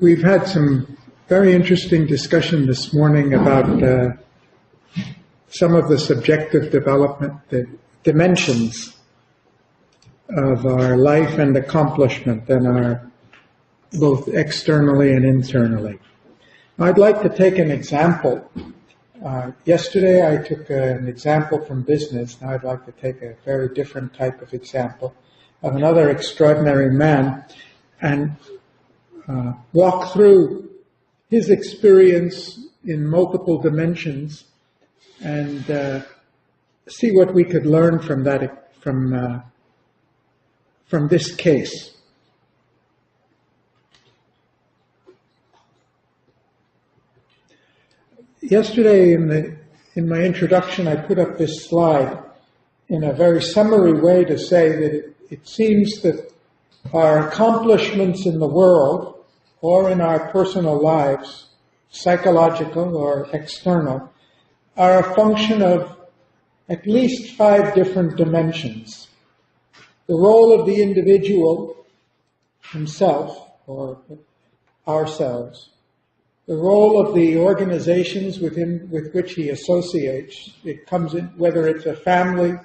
We've had some very interesting discussion this morning about some of the subjective development, the dimensions of our life and accomplishment, and our both externally and internally. I'd like to take an example. Yesterday I took an example from business. Now I'd like to take a very different type of example of another extraordinary man and walk through his experience in multiple dimensions and see what we could learn from that, from this case. Yesterday in my introduction, I put up this slide in a very summary way to say that it seems that our accomplishments in the world or in our personal lives, psychological or external, are a function of at least 5 different dimensions. The role of the individual himself or ourselves, the role of the organizations with which he associates. It comes in whether it's a family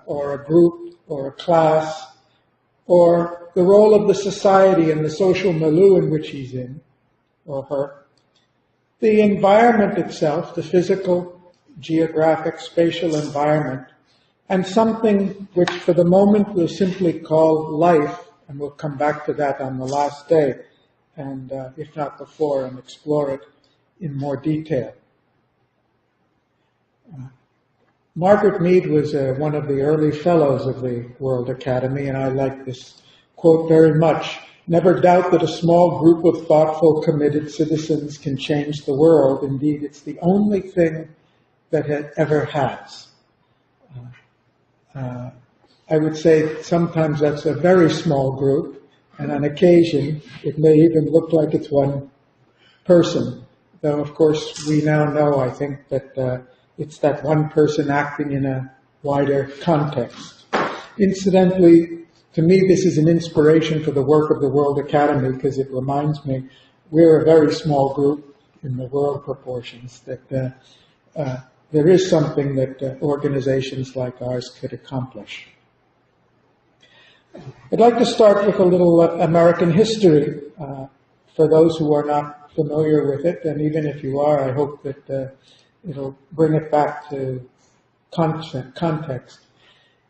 or a group or a class, or the role of the society and the social milieu in which he's in or her. The environment itself, the physical, geographic, spatial environment, and something which for the moment we'll simply call life, and we'll come back to that on the last day, and if not before, and explore it in more detail. Margaret Mead was one of the early fellows of the World Academy, and I like this quote very much. "Never doubt that a small group of thoughtful, committed citizens can change the world. Indeed, it's the only thing that it ever has." I would say sometimes that's a very small group, and on occasion it may even look like it's one person. Though, of course, we now know, I think, that it's that one person acting in a wider context. Incidentally, to me, this is an inspiration for the work of the World Academy, because it reminds me we're a very small group in the world proportions, that there is something that organizations like ours could accomplish. I'd like to start with a little American history for those who are not familiar with it, and even if you are, I hope that it'll bring it back to context.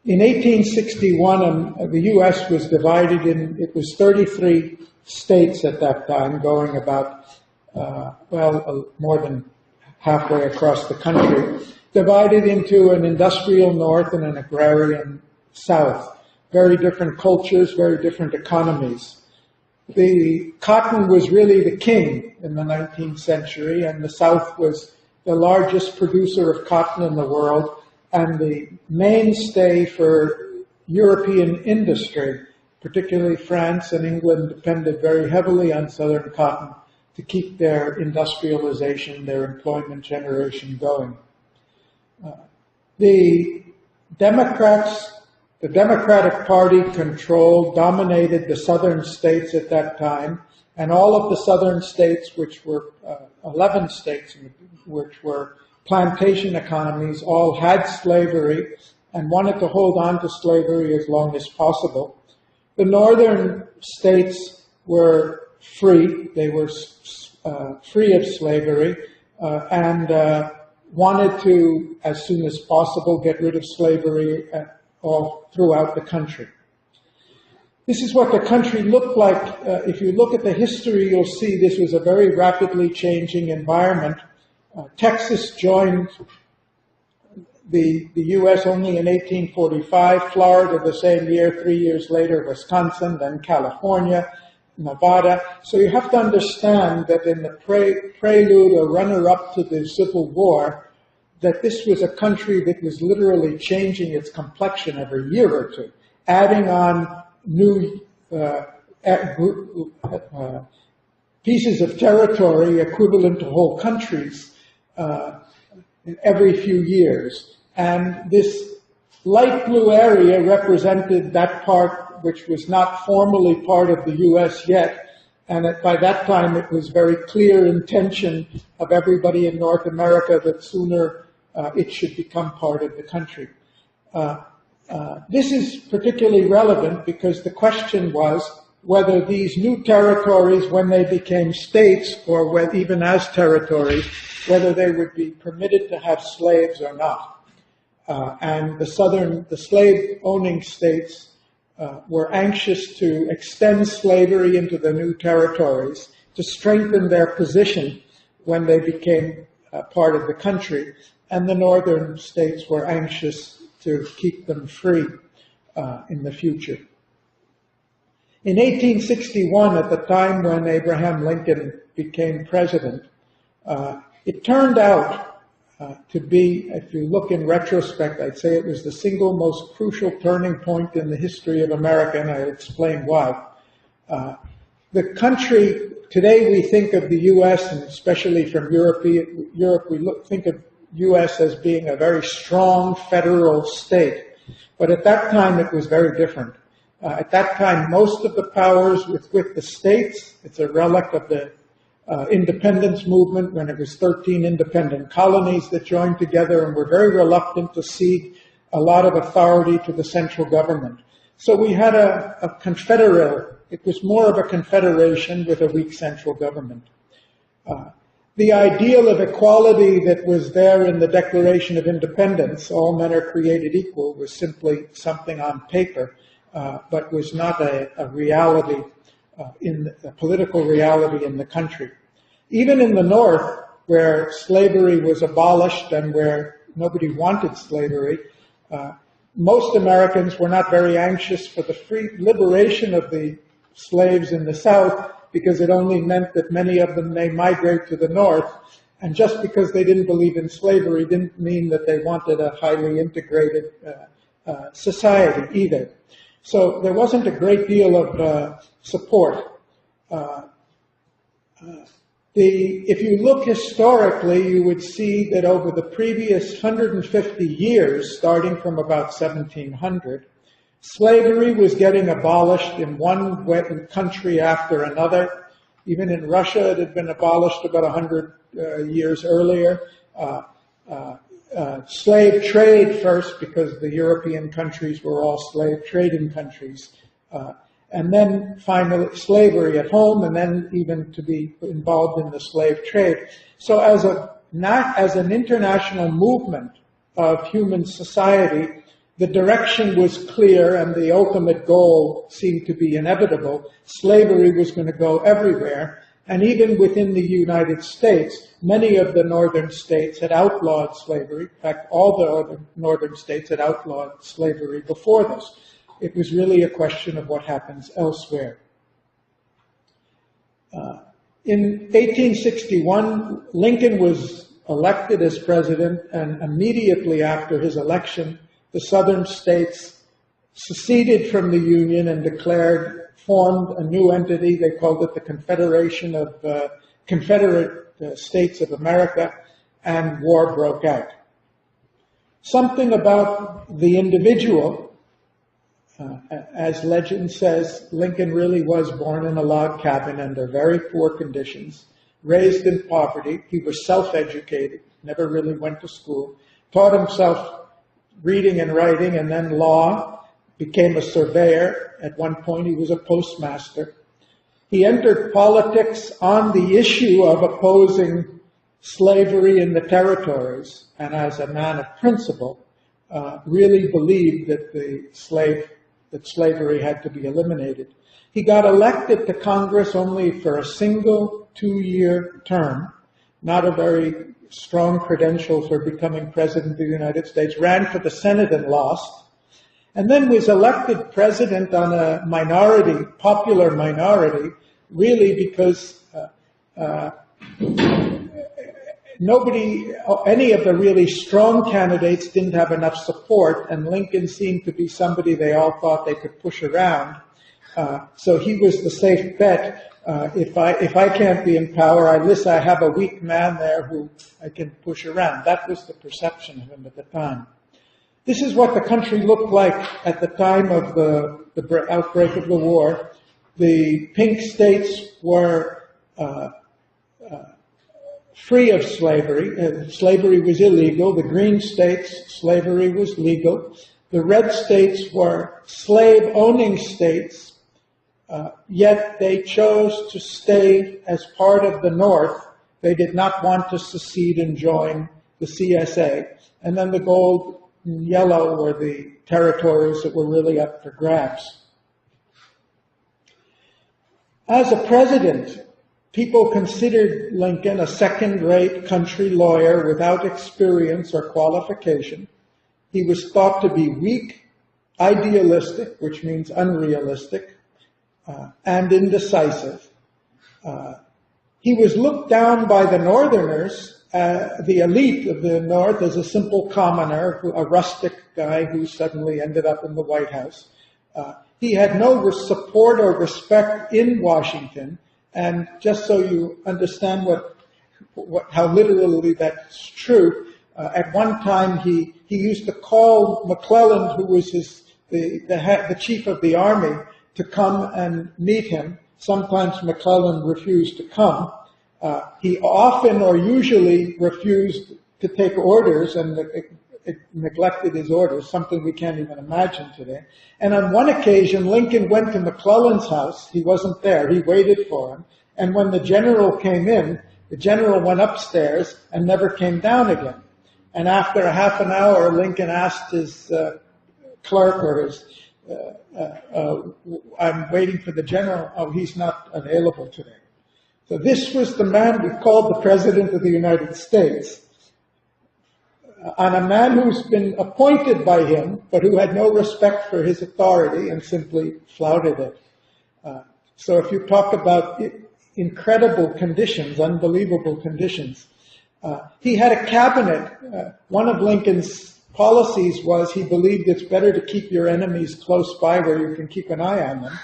In 1861, the U.S. was divided it was 33 states at that time, going about, more than halfway across the country, divided into an industrial north and an agrarian south. Very different cultures, very different economies. The cotton was really the king in the 19th century, and the South was the largest producer of cotton in the world and the mainstay for European industry. Particularly France and England depended very heavily on southern cotton to keep their industrialization, their employment generation going. The Democratic Party dominated the southern states at that time, and all of the southern states, which were 11 states, which were plantation economies, all had slavery and wanted to hold on to slavery as long as possible. The northern states were free. They were free of slavery and wanted to, as soon as possible, get rid of slavery all throughout the country. This is what the country looked like. If you look at the history, you'll see this was a very rapidly changing environment. Texas joined the U.S. only in 1845, Florida the same year, 3 years later, Wisconsin, then California, Nevada. So you have to understand that in the prelude or runner-up to the Civil War, that this was a country that was literally changing its complexion every year or two, adding on new pieces of territory equivalent to whole countries every few years. And this light blue area represented that part which was not formally part of the U.S. yet, and by that time it was very clear intention of everybody in North America that sooner it should become part of the country. This is particularly relevant because the question was whether these new territories, when they became states or even as territories, whether they would be permitted to have slaves or not. And the slave-owning states were anxious to extend slavery into the new territories to strengthen their position when they became part of the country, and the northern states were anxious to keep them free in the future. In 1861, at the time when Abraham Lincoln became president, it turned out to be, if you look in retrospect, I'd say it was the single most crucial turning point in the history of America, and I'll explain why. The country, today we think of the U.S., and especially from Europe, we think of U.S. as being a very strong federal state. But at that time, it was very different. At that time, most of the powers with the states, it's a relic of the independence movement when it was 13 independent colonies that joined together and were very reluctant to cede a lot of authority to the central government. So we had a confederate, it was more of a confederation with a weak central government. The ideal of equality that was there in the Declaration of Independence, all men are created equal, was simply something on paper, but was not a reality, a political reality in the country. Even in the North, where slavery was abolished and where nobody wanted slavery, most Americans were not very anxious for the free liberation of the slaves in the South, because it only meant that many of them may migrate to the North. And just because they didn't believe in slavery didn't mean that they wanted a highly integrated society either. So there wasn't a great deal of support. If you look historically, you would see that over the previous 150 years, starting from about 1700, slavery was getting abolished in one country after another. Even in Russia, it had been abolished about 100 years earlier. Slave trade first, because the European countries were all slave trading countries. And then finally slavery at home, and then even to be involved in the slave trade. So as an international movement of human society, the direction was clear and the ultimate goal seemed to be inevitable. Slavery was going to go everywhere. And even within the United States, many of the northern states had outlawed slavery. In fact, all the other northern states had outlawed slavery before this. It was really a question of what happens elsewhere. In 1861, Lincoln was elected as president, and immediately after his election, the southern states seceded from the Union and formed a new entity. They called it the Confederation of Confederate States of America, and war broke out. Something about the individual, as legend says, Lincoln really was born in a log cabin under very poor conditions, raised in poverty. He was self-educated, never really went to school, taught himself reading and writing, and then law, became a surveyor. At one point, he was a postmaster. He entered politics on the issue of opposing slavery in the territories, and as a man of principle, really believed that slavery had to be eliminated. He got elected to Congress only for a single 2-year term, not a very strong credential for becoming president of the United States, ran for the Senate and lost, and then was elected president on a minority, popular minority, really because any of the really strong candidates didn't have enough support, and Lincoln seemed to be somebody they all thought they could push around. So he was the safe bet. If I can't be in power, I have a weak man there who I can push around. That was the perception of him at the time. This is what the country looked like at the time of the outbreak of the war. The pink states were free of slavery. Slavery was illegal. The green states, slavery was legal. The red states were slave-owning states, yet they chose to stay as part of the North. They did not want to secede and join the CSA. And then the gold and yellow were the territories that were really up for grabs. As a president, people considered Lincoln a second-rate country lawyer without experience or qualification. He was thought to be weak, idealistic, which means unrealistic, and indecisive. He was looked down by the Northerners, the elite of the North, as a simple commoner, a rustic guy who suddenly ended up in the White House. He had no support or respect in Washington, and just so you understand how literally that's true, at one time he used to call McClellan, who was the chief of the army, to come and meet him. Sometimes McClellan refused to come. He often or usually refused to take orders and neglected his orders, something we can't even imagine today. And on one occasion, Lincoln went to McClellan's house. He wasn't there. He waited for him. And when the general came in, the general went upstairs and never came down again. And after a half an hour, Lincoln asked his clerk or his, I'm waiting for the general. Oh, he's not available today. So this was the man we called the President of the United States, and a man who's been appointed by him, but who had no respect for his authority and simply flouted it. So if you talk about incredible conditions, unbelievable conditions, he had a cabinet. One of Lincoln's policies was he believed it's better to keep your enemies close by where you can keep an eye on them.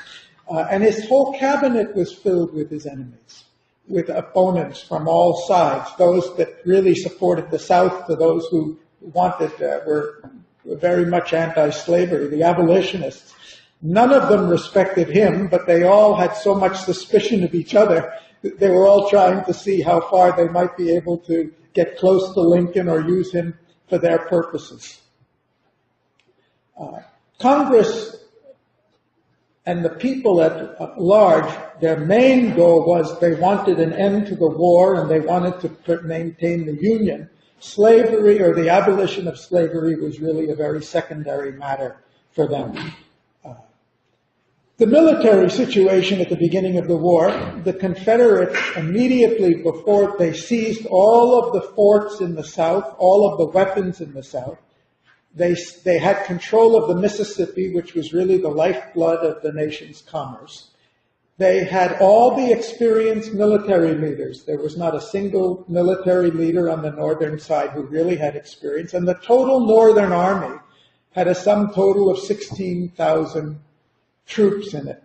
And his whole cabinet was filled with his enemies, with opponents from all sides, those that really supported the South to those who were very much anti-slavery, the abolitionists. None of them respected him, but they all had so much suspicion of each other that they were all trying to see how far they might be able to get close to Lincoln or use him for their purposes. Congress and the people at large, their main goal was they wanted an end to the war and they wanted to maintain the Union. Slavery or the abolition of slavery was really a very secondary matter for them. The military situation at the beginning of the war, the Confederates immediately before they seized all of the forts in the South, all of the weapons in the South. They had control of the Mississippi, which was really the lifeblood of the nation's commerce. They had all the experienced military leaders. There was not a single military leader on the northern side who really had experience. And the total Northern Army had a sum total of 16,000 troops in it.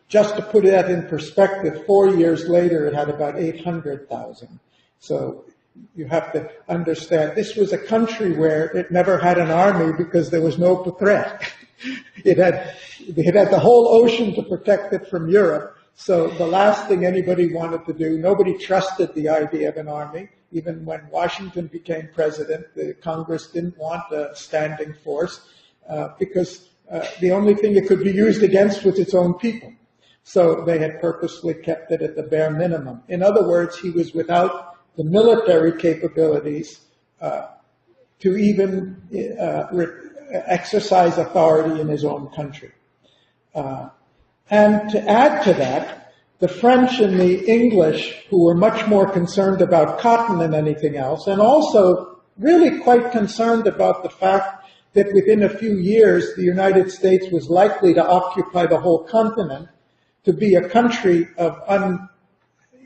Just to put that in perspective, 4 years later, it had about 800,000. So you have to understand, this was a country where it never had an army because there was no threat. It had the whole ocean to protect it from Europe. So the last thing anybody wanted to do, nobody trusted the idea of an army. Even when Washington became president, the Congress didn't want a standing force because the only thing it could be used against was its own people. So they had purposely kept it at the bare minimum. In other words, he was without the military capabilities to even exercise authority in his own country. And to add to that, the French and the English, who were much more concerned about cotton than anything else, and also really quite concerned about the fact that within a few years the United States was likely to occupy the whole continent, to be a country of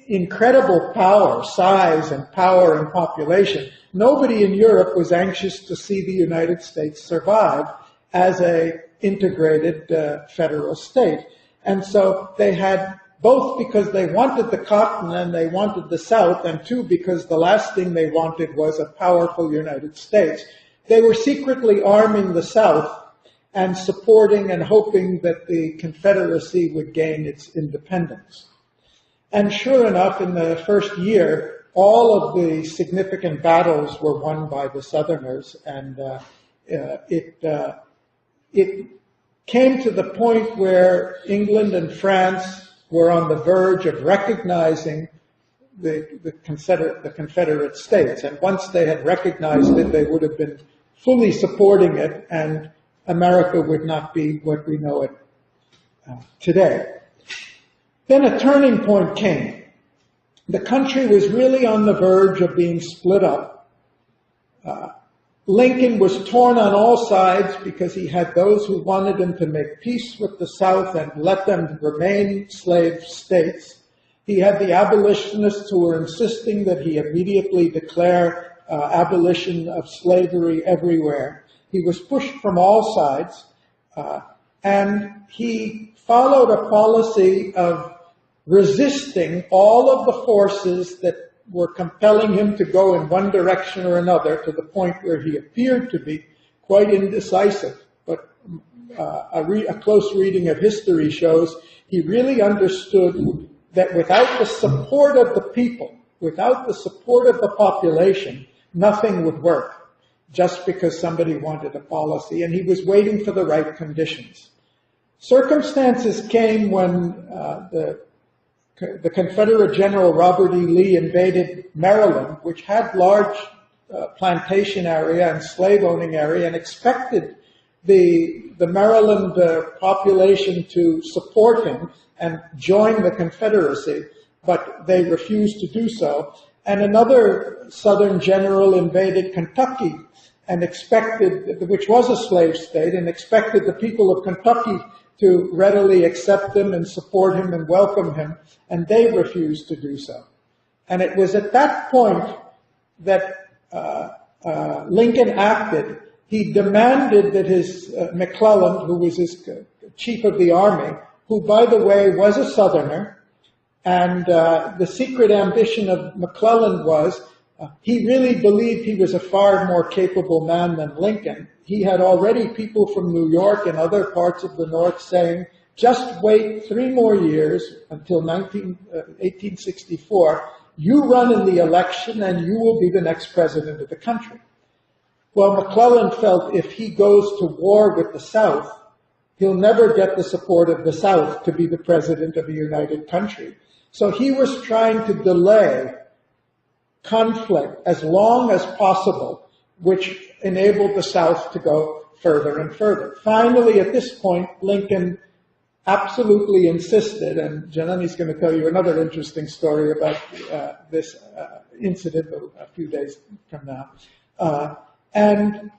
incredible power, size and power and population. Nobody in Europe was anxious to see the United States survive as a integrated federal state. And so they had, both because they wanted the cotton and they wanted the South, and two, because the last thing they wanted was a powerful United States. they were secretly arming the South and supporting and hoping that the Confederacy would gain its independence. And sure enough, in the first year, all of the significant battles were won by the Southerners, and it came to the point where England and France were on the verge of recognizing the Confederate States. And once they had recognized it, they would have been fully supporting it, and America would not be what we know it today. Then a turning point came. The country was really on the verge of being split up. Lincoln was torn on all sides because he had those who wanted him to make peace with the South and let them remain slave states. He had the abolitionists who were insisting that he immediately declare abolition of slavery everywhere. He was pushed from all sides, and he followed a policy of resisting all of the forces that were compelling him to go in one direction or another, to the point where he appeared to be quite indecisive. But a close reading of history shows he really understood that without the support of the people, without the support of the population, nothing would work, just because somebody wanted a policy, and he was waiting for the right conditions. Circumstances came when the Confederate General Robert E. Lee invaded Maryland, which had large plantation area and slave owning area, and expected the Maryland population to support him and join the Confederacy, but they refused to do so. And another Southern general invaded Kentucky and expected, which was a slave state, and expected the people of Kentucky to readily accept him and support him and welcome him, and they refused to do so. And it was at that point that Lincoln acted. He demanded that his McClellan, who was his chief of the army, who, by the way, was a Southerner, and the secret ambition of McClellan was he really believed he was a far more capable man than Lincoln. He had already people from New York and other parts of the North saying, just wait 3 more years until 1864. You run in the election and you will be the next president of the country. Well, McClellan felt if he goes to war with the South, he'll never get the support of the South to be the president of a united country. So he was trying to delay conflict as long as possible, which enabled the South to go further and further. Finally, at this point, Lincoln absolutely insisted, and Janani's going to tell you another interesting story about this incident a few days from now. And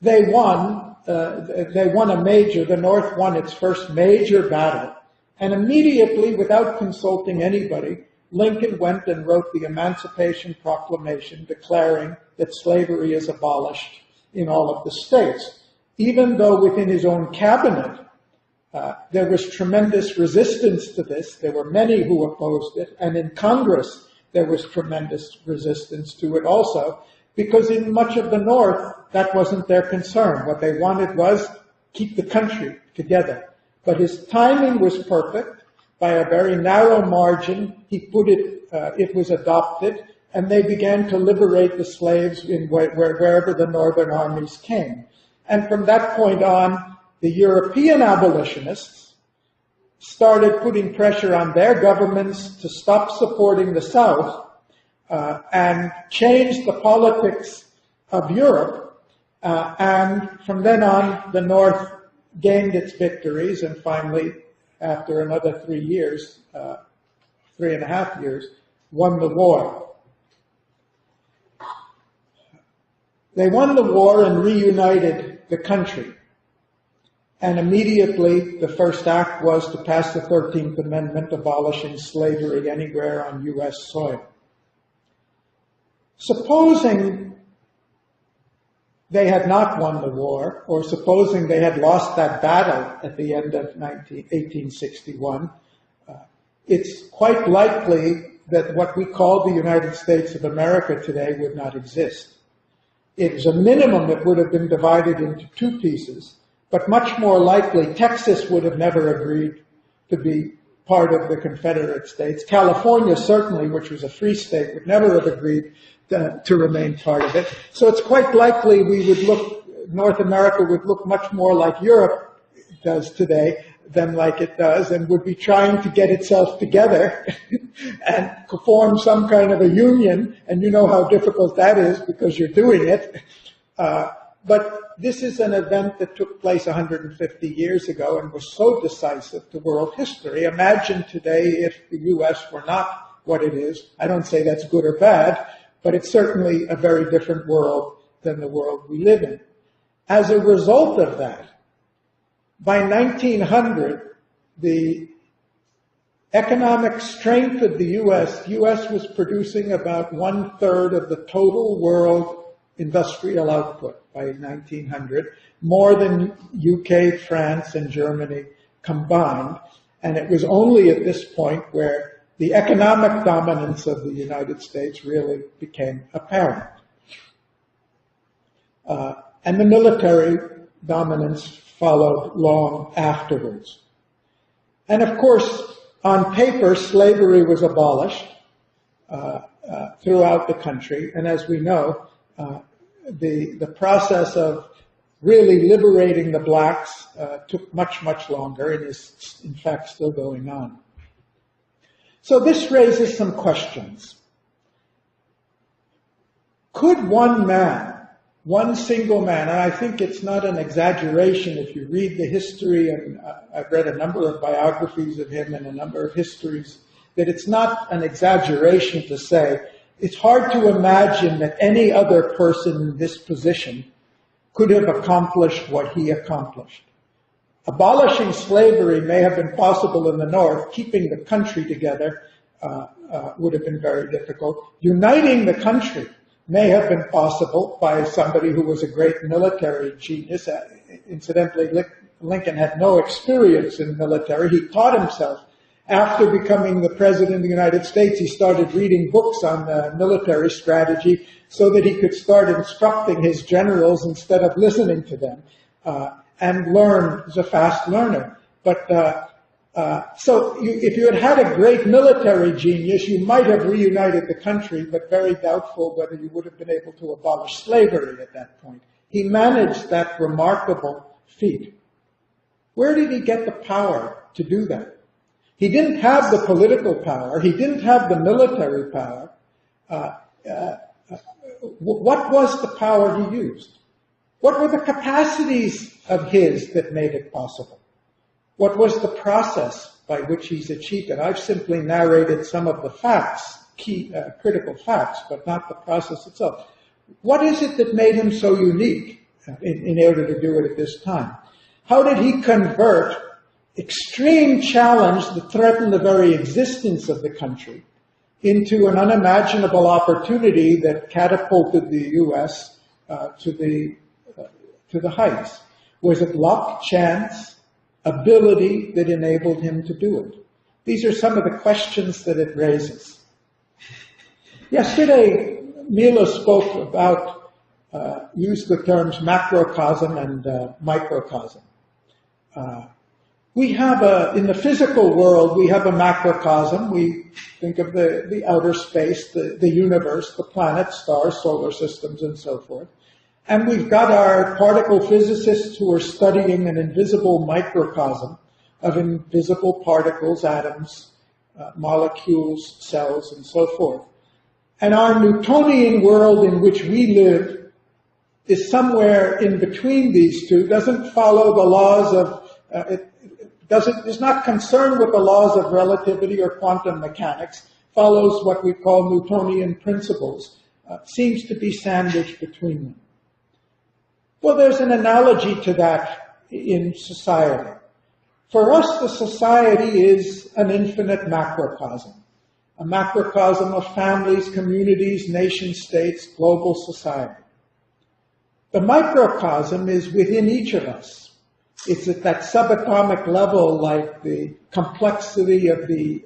they won. They won a major. The North won its first major battle, and immediately, without consulting anybody, Lincoln went and wrote the Emancipation Proclamation declaring that slavery is abolished in all of the states, even though within his own cabinet there was tremendous resistance to this. There were many who opposed it, and in Congress there was tremendous resistance to it also, because in much of the North that wasn't their concern. What they wanted was keep the country together. But his timing was perfect. By a very narrow margin, he put it, it was adopted, and they began to liberate the slaves in wherever the northern armies came. And from that point on, the European abolitionists started putting pressure on their governments to stop supporting the South and change the politics of Europe. And from then on, the North gained its victories, and finally, after another 3 years, 3.5 years, won the war. They won the war and reunited the country. And immediately, the first act was to pass the 13th Amendment, abolishing slavery anywhere on U.S. soil. Supposing they had not won the war, or supposing they had lost that battle at the end of 1861, it's quite likely that what we call the United States of America today would not exist. As a minimum, it would have been divided into two pieces, but much more likely, Texas would have never agreed to be part of the Confederate States. California, certainly, which was a free state, would never have agreed to remain part of it. So it's quite likely North America would look much more like Europe does today than like it does, and would be trying to get itself together and form some kind of a union, and you know how difficult that is because you're doing it. But this is an event that took place 150 years ago and was so decisive to world history. Imagine today if the U.S. were not what it is. I don't say that's good or bad, but it's certainly a very different world than the world we live in. As a result of that, by 1900, the economic strength of the U.S. was producing about 1/3 of the total world industrial output by 1900, more than UK, France, and Germany combined. And it was only at this point where the economic dominance of the United States really became apparent. And the military dominance followed long afterwards. And of course, on paper, slavery was abolished throughout the country. And as we know, the process of really liberating the blacks took much, much longer and is, in fact, still going on. So this raises some questions. Could one man, one single man, and I think it's not an exaggeration if you read the history, and I've read a number of biographies of him and a number of histories, that it's not an exaggeration to say it's hard to imagine that any other person in this position could have accomplished what he accomplished. Abolishing slavery may have been possible in the North. Keeping the country together would have been very difficult. Uniting the country may have been possible by somebody who was a great military genius. Incidentally, Lincoln had no experience in military. He taught himself. After becoming the President of the United States, he started reading books on military strategy so that he could start instructing his generals instead of listening to them, and learn. He's a fast learner. But if you had had a great military genius, you might have reunited the country, but very doubtful whether you would have been able to abolish slavery at that point. He managed that remarkable feat. Where did he get the power to do that? He didn't have the political power. He didn't have the military power. What was the power he used? What were the capacities of his that made it possible? What was the process by which he's achieved it? I've simply narrated some of the facts, key critical facts, but not the process itself. What is it that made him so unique in order to do it at this time? How did he convert extreme challenge that threatened the very existence of the country into an unimaginable opportunity that catapulted the U.S. to the heights? Was it luck, chance, ability that enabled him to do it? These are some of the questions that it raises. Yesterday, Mila spoke about, used the terms macrocosm and microcosm. We have in the physical world, we have a macrocosm. We think of the outer space, the universe, the planets, stars, solar systems, and so forth. And we've got our particle physicists who are studying an invisible microcosm of invisible particles, atoms, molecules, cells, and so forth. And our Newtonian world in which we live is somewhere in between these two, doesn't follow the laws of, is not concerned with the laws of relativity or quantum mechanics, follows what we call Newtonian principles, seems to be sandwiched between them. Well, there's an analogy to that in society. For us, the society is an infinite macrocosm, a macrocosm of families, communities, nation states, global society. The microcosm is within each of us. It's at that subatomic level, like the complexity of the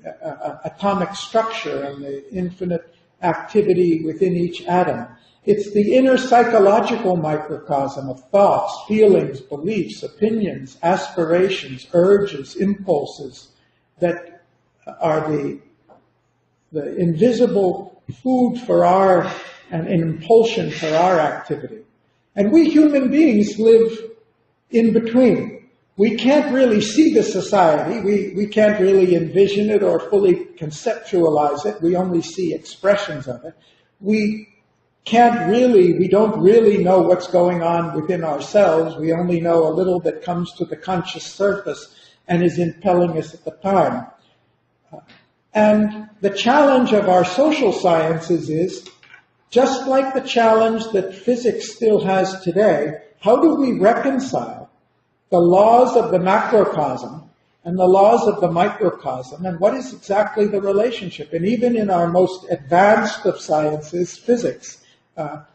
atomic structure and the infinite activity within each atom. It's the inner psychological microcosm of thoughts, feelings, beliefs, opinions, aspirations, urges, impulses that are the invisible food for our, and an impulsion for our activity. And we human beings live in between. We can't really see the society. We can't really envision it or fully conceptualize it. We only see expressions of it. We don't really know what's going on within ourselves. We only know a little that comes to the conscious surface and is impelling us at the time. And the challenge of our social sciences is, just like the challenge that physics still has today, how do we reconcile the laws of the macrocosm and the laws of the microcosm, and what is exactly the relationship? And even in our most advanced of sciences, physics,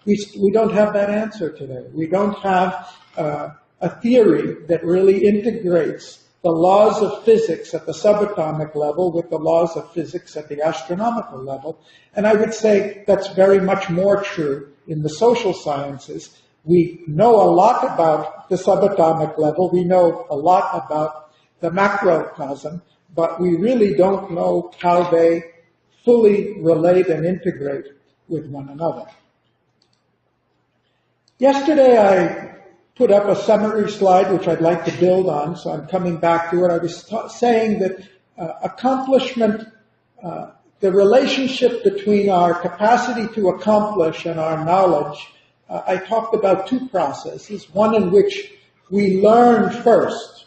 we don't have that answer today. We don't have a theory that really integrates the laws of physics at the subatomic level with the laws of physics at the astronomical level. And I would say that's very much more true in the social sciences. We know a lot about the subatomic level. We know a lot about the macrocosm, but we really don't know how they fully relate and integrate with one another. Yesterday I put up a summary slide which I'd like to build on, so I'm coming back to it. I was saying that accomplishment, the relationship between our capacity to accomplish and our knowledge, I talked about two processes, one in which we learn first.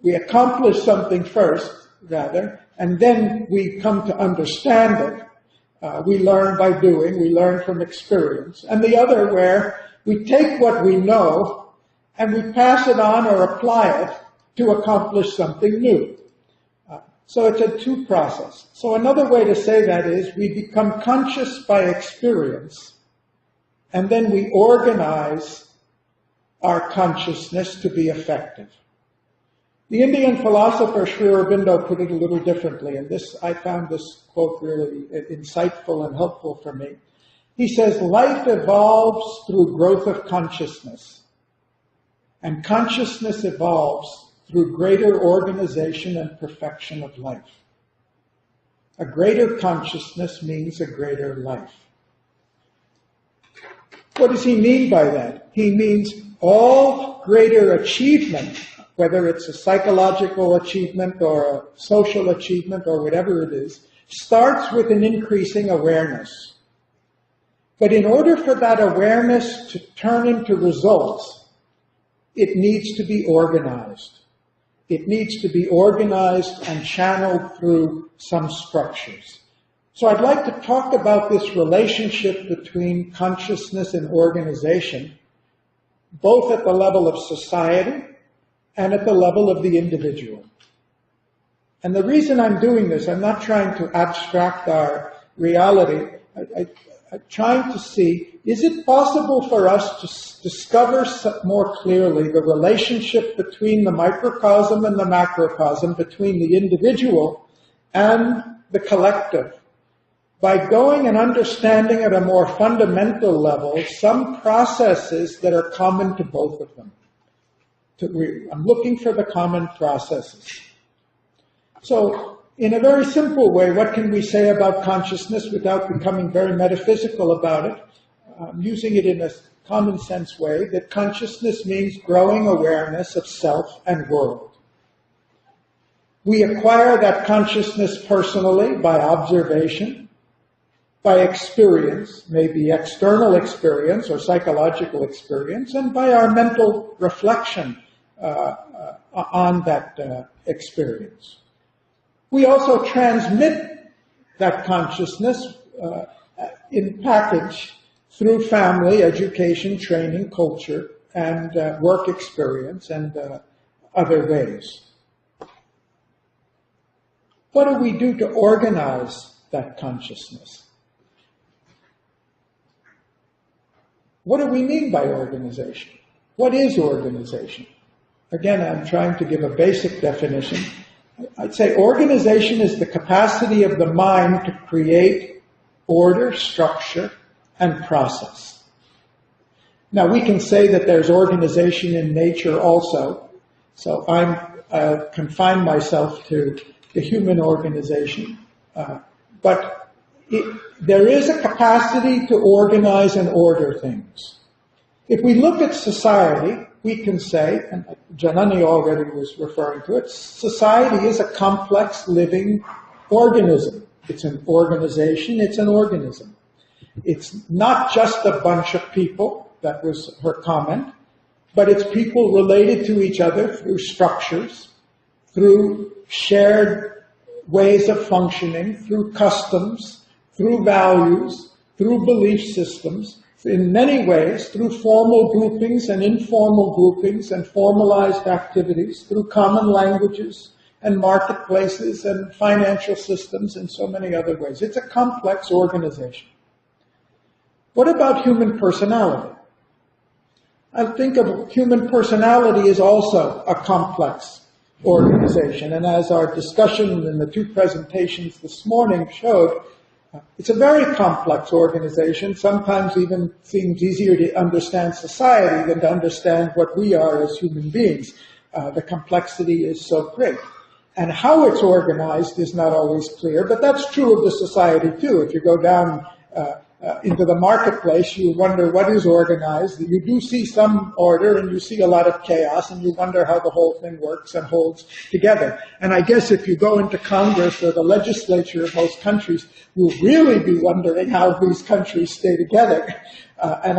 We accomplish something first, rather, and then we come to understand it. We learn by doing, we learn from experience. And the other where we take what we know and we pass it on or apply it to accomplish something new. So it's a two process. So another way to say that is we become conscious by experience, and then we organize our consciousness to be effective. The Indian philosopher Sri Aurobindo put it a little differently, and I found this quote really insightful and helpful for me. He says, life evolves through growth of consciousness, and consciousness evolves through greater organization and perfection of life. A greater consciousness means a greater life. What does he mean by that? He means all greater achievement, whether it's a psychological achievement or a social achievement or whatever it is, starts with an increasing awareness. But in order for that awareness to turn into results, it needs to be organized. It needs to be organized and channeled through some structures. So I'd like to talk about this relationship between consciousness and organization, both at the level of society and at the level of the individual. And the reason I'm doing this, I'm not trying to abstract our reality. I'm trying to see, is it possible for us to discover more clearly the relationship between the microcosm and the macrocosm, between the individual and the collective, by going and understanding at a more fundamental level some processes that are common to both of them? I'm looking for the common processes. So, in a very simple way, what can we say about consciousness without becoming very metaphysical about it? I'm using it in a common sense way, that consciousness means growing awareness of self and world. We acquire that consciousness personally by observation, by experience, maybe external experience or psychological experience, and by our mental reflection on that experience. We also transmit that consciousness in package through family, education, training, culture, and work experience, and other ways. What do we do to organize that consciousness? What do we mean by organization? What is organization? Again, I'm trying to give a basic definition. I'd say organization is the capacity of the mind to create order, structure, and process. Now, we can say that there's organization in nature also, so I'm confine myself to the human organization. But there is a capacity to organize and order things. If we look at society, we can say, and Janani already was referring to it, society is a complex living organism. It's an organization, it's an organism. It's not just a bunch of people, that was her comment, but it's people related to each other through structures, through shared ways of functioning, through customs, through values, through belief systems, in many ways, through formal groupings and informal groupings and formalized activities, through common languages and marketplaces and financial systems and so many other ways. It's a complex organization. What about human personality? I think of human personality as also a complex organization, and as our discussion in the two presentations this morning showed, it's a very complex organization. Sometimes even seems easier to understand society than to understand what we are as human beings. The complexity is so great. And how it's organized is not always clear, but that's true of the society too. If you go down into the marketplace, you wonder what is organized. You do see some order and you see a lot of chaos and you wonder how the whole thing works and holds together. And I guess if you go into Congress or the legislature of most countries, you'll really be wondering how these countries stay together and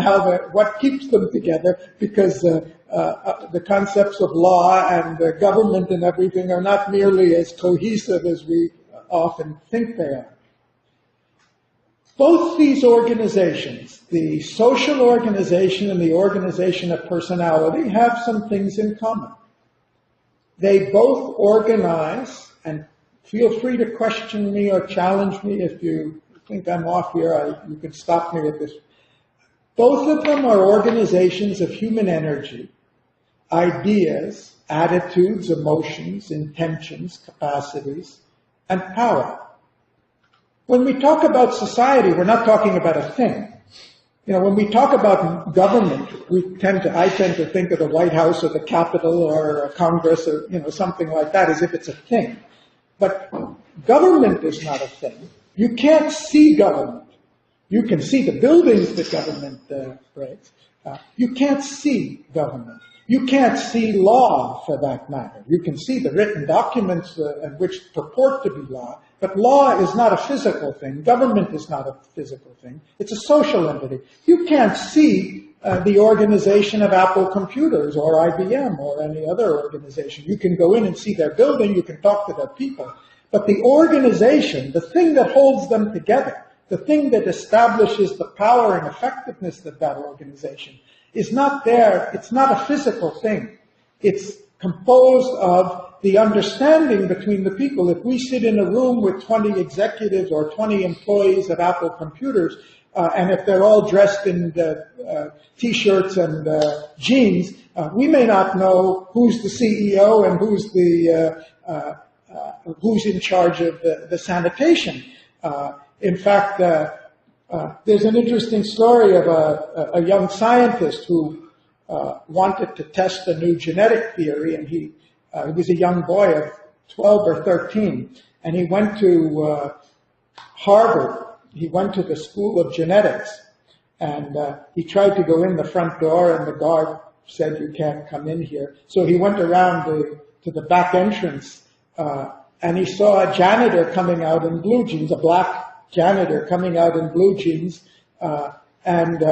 what keeps them together, because the concepts of law and government and everything are not nearly as cohesive as we often think they are. Both these organizations, the social organization and the organization of personality, have some things in common. They both organize, and feel free to question me or challenge me if you think I'm off here, you can stop me with this. Both of them are organizations of human energy, ideas, attitudes, emotions, intentions, capacities, and power. When we talk about society, we're not talking about a thing. You know, when we talk about government, I tend to think of the White House or the Capitol or Congress or, something like that as if it's a thing. But government is not a thing. You can't see government. You can see the buildings that government breaks. You can't see government. You can't see law, for that matter. You can see the written documents which purport to be law, but law is not a physical thing. Government is not a physical thing. It's a social entity. You can't see the organization of Apple Computers or IBM or any other organization. You can go in and see their building. You can talk to their people. But the organization, the thing that holds them together, the thing that establishes the power and effectiveness of that organization, is not there. It's not a physical thing. It's composed of the understanding between the people. If we sit in a room with 20 executives or 20 employees of Apple Computers, and if they're all dressed in T-shirts and jeans, we may not know who's the CEO and who's in charge of the sanitation. In fact, there's an interesting story of a young scientist who wanted to test a new genetic theory, and he was a young boy of 12 or 13, and he went to Harvard. He went to the School of Genetics, and he tried to go in the front door, and the guard said, "You can't come in here." So he went around to the back entrance, and he saw a janitor coming out in blue jeans, a black janitor coming out in blue jeans, and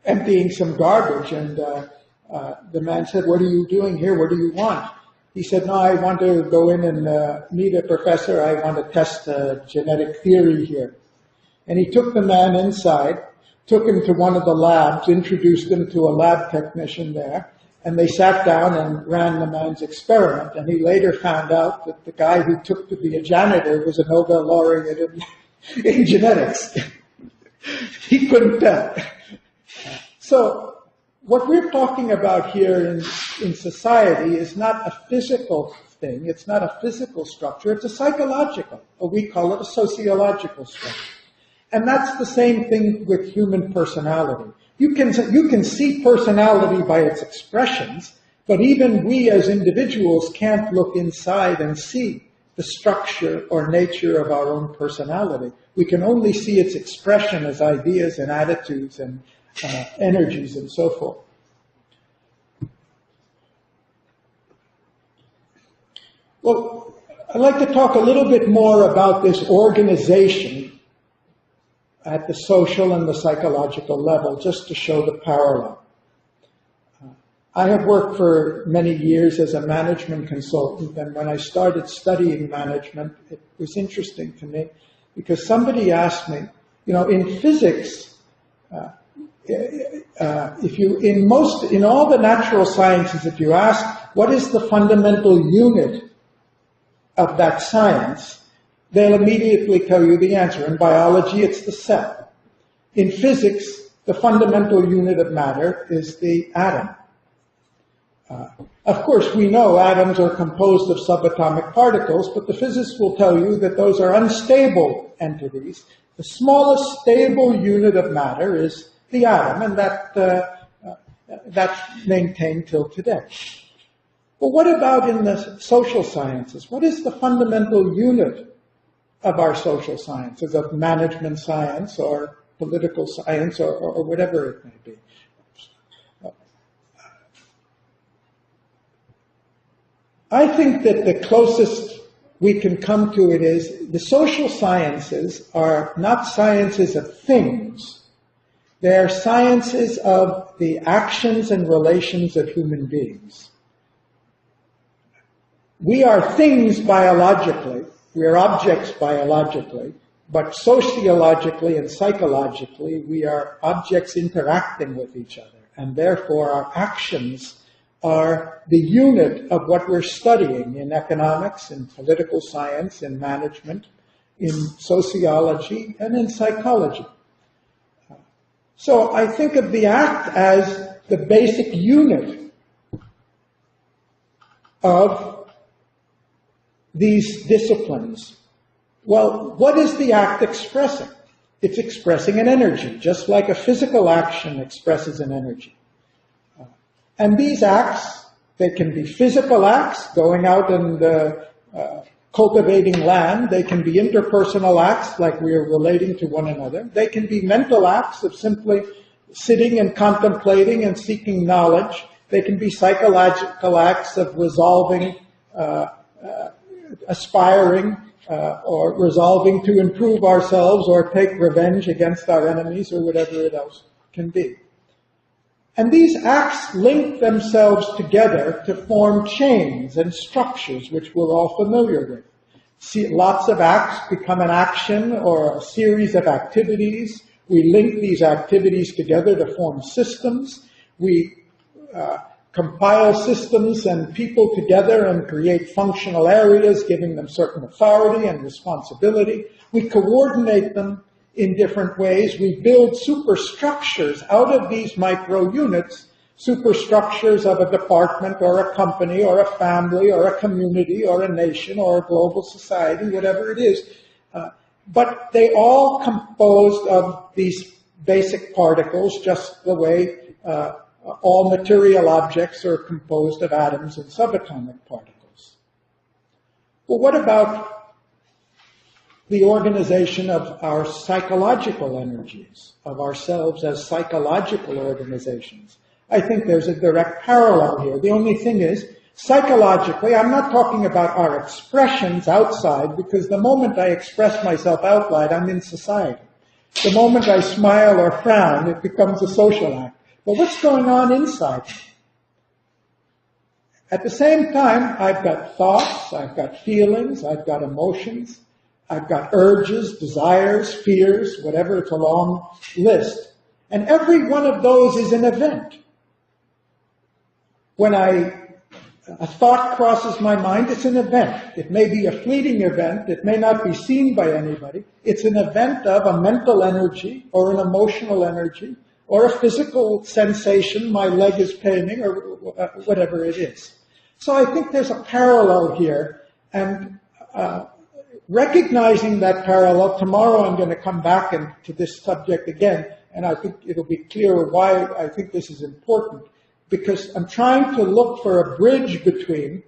emptying some garbage. And the man said, "What are you doing here? What do you want?" He said, "No, I want to go in and meet a professor. I want to test a genetic theory here." And he took the man inside, took him to one of the labs, introduced him to a lab technician there, and they sat down and ran the man's experiment. And he later found out that the guy who took to be a janitor was a Nobel laureate in genetics. He couldn't tell. So what we're talking about here in society is not a physical thing. It's not a physical structure. It's a psychological, or we call it a sociological structure. And that's the same thing with human personality. You can see personality by its expressions, but even we as individuals can't look inside and see the structure or nature of our own personality. We can only see its expression as ideas and attitudes and energies and so forth. Well, I'd like to talk a little bit more about this organization at the social and the psychological level, just to show the parallel. I have worked for many years as a management consultant, and when I started studying management, it was interesting to me because somebody asked me, in physics, in all the natural sciences, if you ask what is the fundamental unit of that science, they'll immediately tell you the answer. In biology, it's the cell. In physics, the fundamental unit of matter is the atom. Of course, we know atoms are composed of subatomic particles, but the physicists will tell you that those are unstable entities. The smallest stable unit of matter is the atom, and that's maintained till today. But what about in the social sciences? What is the fundamental unit of our social sciences, of management science or political science or whatever it may be? I think that the closest we can come to it is the social sciences are not sciences of things. They are sciences of the actions and relations of human beings. We are things biologically, we are objects biologically, but sociologically and psychologically we are objects interacting with each other, and therefore our actions are the unit of what we're studying in economics, in political science, in management, in sociology, and in psychology. So I think of the act as the basic unit of these disciplines. Well, what is the act expressing? It's expressing an energy, just like a physical action expresses an energy. And these acts, they can be physical acts, going out and cultivating land. They can be interpersonal acts, like we are relating to one another. They can be mental acts of simply sitting and contemplating and seeking knowledge. They can be psychological acts of resolving, aspiring, or resolving to improve ourselves or take revenge against our enemies or whatever it else can be. And these acts link themselves together to form chains and structures, which we're all familiar with. See, lots of acts become an action or a series of activities. We link these activities together to form systems. We compile systems and people together and create functional areas, giving them certain authority and responsibility. We coordinate them in different ways. We build superstructures out of these micro units, superstructures of a department or a company or a family or a community or a nation or a global society, whatever it is. But they all composed of these basic particles, just the way all material objects are composed of atoms and subatomic particles. Well, what about the organization of our psychological energies, of ourselves as psychological organizations? I think there's a direct parallel here. The only thing is, psychologically, I'm not talking about our expressions outside, because the moment I express myself outside, I'm in society. The moment I smile or frown, it becomes a social act. But what's going on inside? At the same time, I've got thoughts, I've got feelings, I've got emotions, I've got urges, desires, fears, whatever. It's a long list. And every one of those is an event. When a thought crosses my mind, it's an event. It may be a fleeting event. It may not be seen by anybody. It's an event of a mental energy or an emotional energy or a physical sensation, my leg is paining, or whatever it is. So I think there's a parallel here, and recognizing that parallel, tomorrow I'm going to come back to this subject again, and I think it'll be clear why I think this is important, because I'm trying to look for a bridge between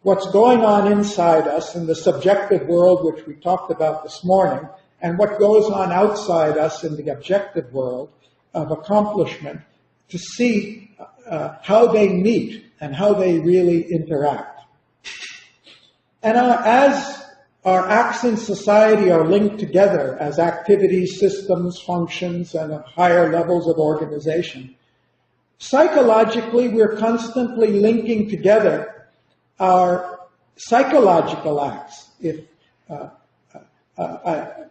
what's going on inside us in the subjective world, which we talked about this morning, and what goes on outside us in the objective world of accomplishment, to see how they meet and how they really interact. And as our acts in society are linked together as activities, systems, functions, and higher levels of organization, psychologically we're constantly linking together our psychological acts. If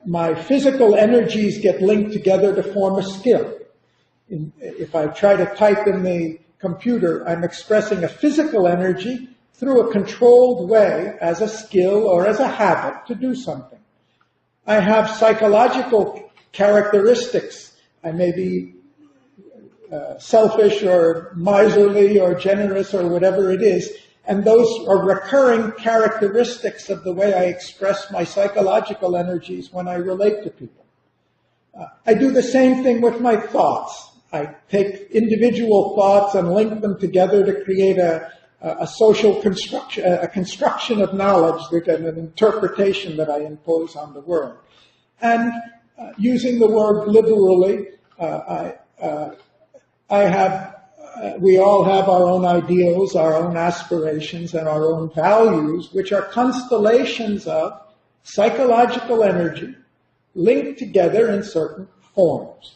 my physical energies get linked together to form a skill. If I try to type in the computer, I'm expressing a physical energy through a controlled way as a skill or as a habit to do something. I have psychological characteristics. I may be selfish or miserly or generous or whatever it is, and those are recurring characteristics of the way I express my psychological energies when I relate to people. I do the same thing with my thoughts. I take individual thoughts and link them together to create a social construction, a construction of knowledge, and an interpretation that I impose on the world. And using the word liberally, we all have our own ideals, our own aspirations, and our own values, which are constellations of psychological energy linked together in certain forms.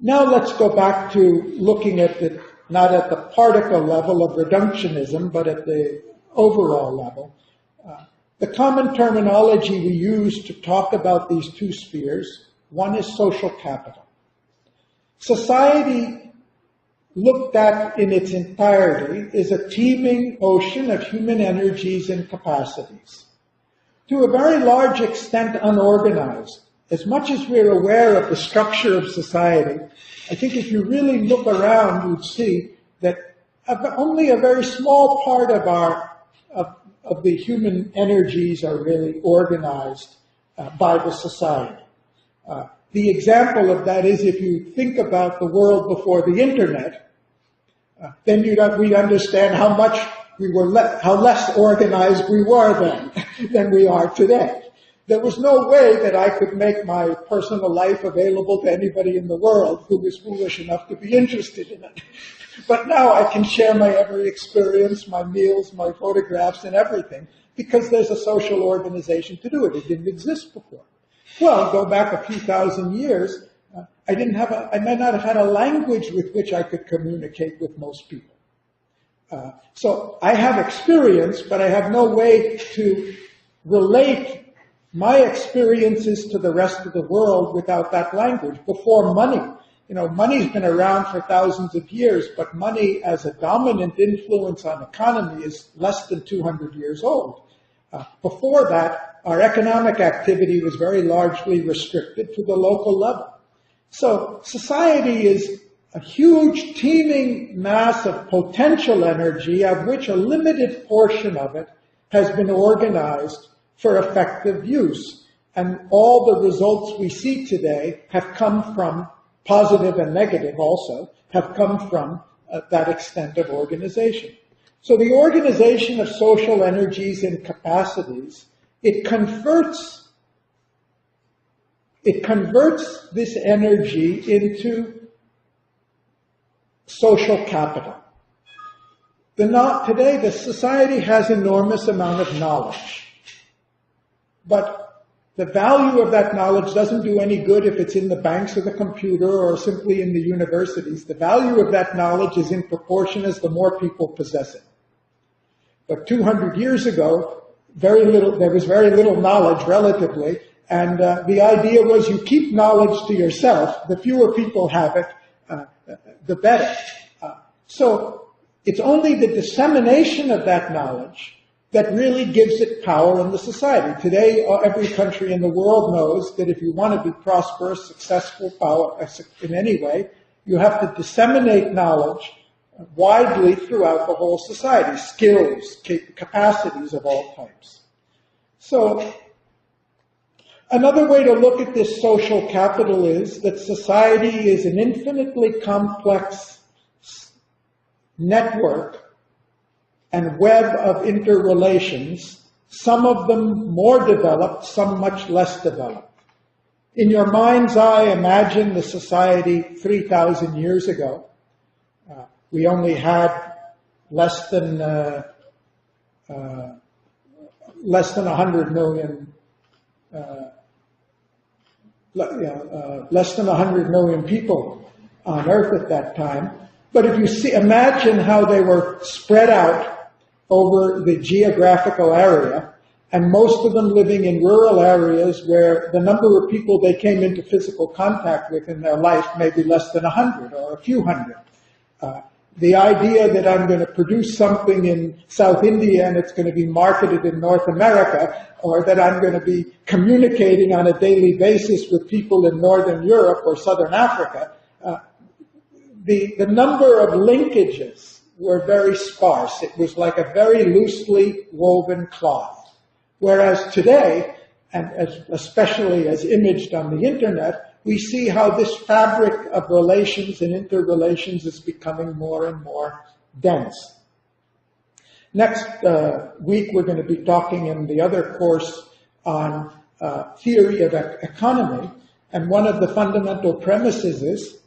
Now let's go back to looking at not at the particle level of reductionism, but at the overall level. The common terminology we use to talk about these two spheres, one is social capital. Society, looked at in its entirety, is a teeming ocean of human energies and capacities. To a very large extent unorganized. As much as we're aware of the structure of society, I think if you really look around, you'd see that only a very small part of the human energies are really organized by the society. The example of that is if you think about the world before the internet, then we'd understand how much how less organized we were then than we are today. There was no way that I could make my personal life available to anybody in the world who was foolish enough to be interested in it. But now I can share my every experience, my meals, my photographs, and everything, because there's a social organization to do it. It didn't exist before. Well, go back a few thousand years, I might not have had a language with which I could communicate with most people. So I have experience, but I have no way to relate my experiences to the rest of the world without that language. Before money, money's been around for thousands of years, but money as a dominant influence on economy is less than 200 years old. Before that, our economic activity was very largely restricted to the local level. So society is a huge teeming mass of potential energy, of which a limited portion of it has been organized for effective use. And all the results we see today have come from, positive and negative also, have come from that extent of organization. So the organization of social energies and capacities, it converts this energy into social capital. Today, the society has enormous amount of knowledge. But the value of that knowledge doesn't do any good if it's in the banks of the computer or simply in the universities. The value of that knowledge is in proportion as the more people possess it. But 200 years ago, there was very little knowledge relatively, and the idea was you keep knowledge to yourself. The fewer people have it, the better. So it's only the dissemination of that knowledge that really gives it power in the society. Today, every country in the world knows that if you want to be prosperous, successful, power in any way, you have to disseminate knowledge widely throughout the whole society, skills, capacities of all types. So, another way to look at this social capital is that society is an infinitely complex network and web of interrelations, some of them more developed, some much less developed. In your mind's eye, imagine the society 3,000 years ago. We only had less than 100 million less than 100 million people on Earth at that time. But if you imagine how they were spread out over the geographical area, and most of them living in rural areas where the number of people they came into physical contact with in their life may be less than 100 or a few hundred. The idea that I'm going to produce something in South India and it's going to be marketed in North America, or that I'm going to be communicating on a daily basis with people in Northern Europe or Southern Africa, the number of linkages were very sparse. It was like a very loosely woven cloth. Whereas today, and especially as imaged on the internet, we see how this fabric of relations and interrelations is becoming more and more dense. Next week, we're going to be talking in the other course on theory of economy, and one of the fundamental premises is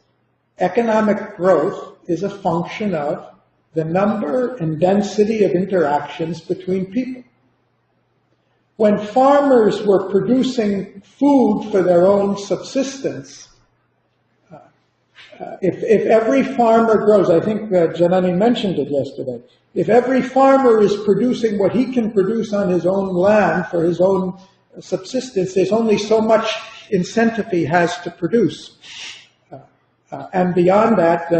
economic growth is a function of the number and density of interactions between people. When farmers were producing food for their own subsistence, if every farmer grows, I think Janani mentioned it yesterday, if every farmer is producing what he can produce on his own land for his own subsistence, there's only so much incentive he has to produce. And beyond that,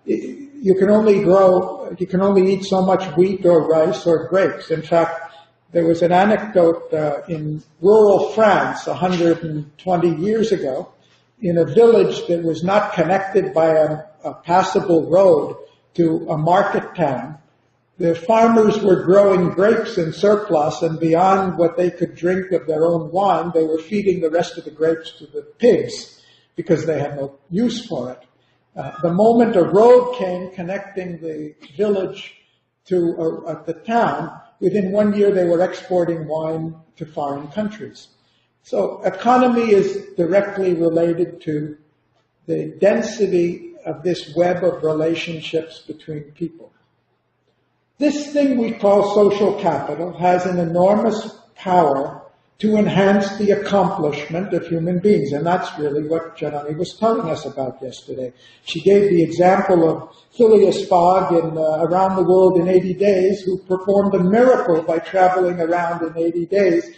you can only eat so much wheat or rice or grapes. In fact, there was an anecdote in rural France 120 years ago in a village that was not connected by a passable road to a market town. The farmers were growing grapes in surplus, and beyond what they could drink of their own wine, they were feeding the rest of the grapes to the pigs because they had no use for it. The moment a road came connecting the village to the town, within 1 year, they were exporting wine to foreign countries. So economy is directly related to the density of this web of relationships between people. This thing we call social capital has an enormous power to enhance the accomplishment of human beings. And that's really what Janani was telling us about yesterday. She gave the example of Phileas Fogg in Around the World in 80 Days, who performed a miracle by traveling around in 80 days,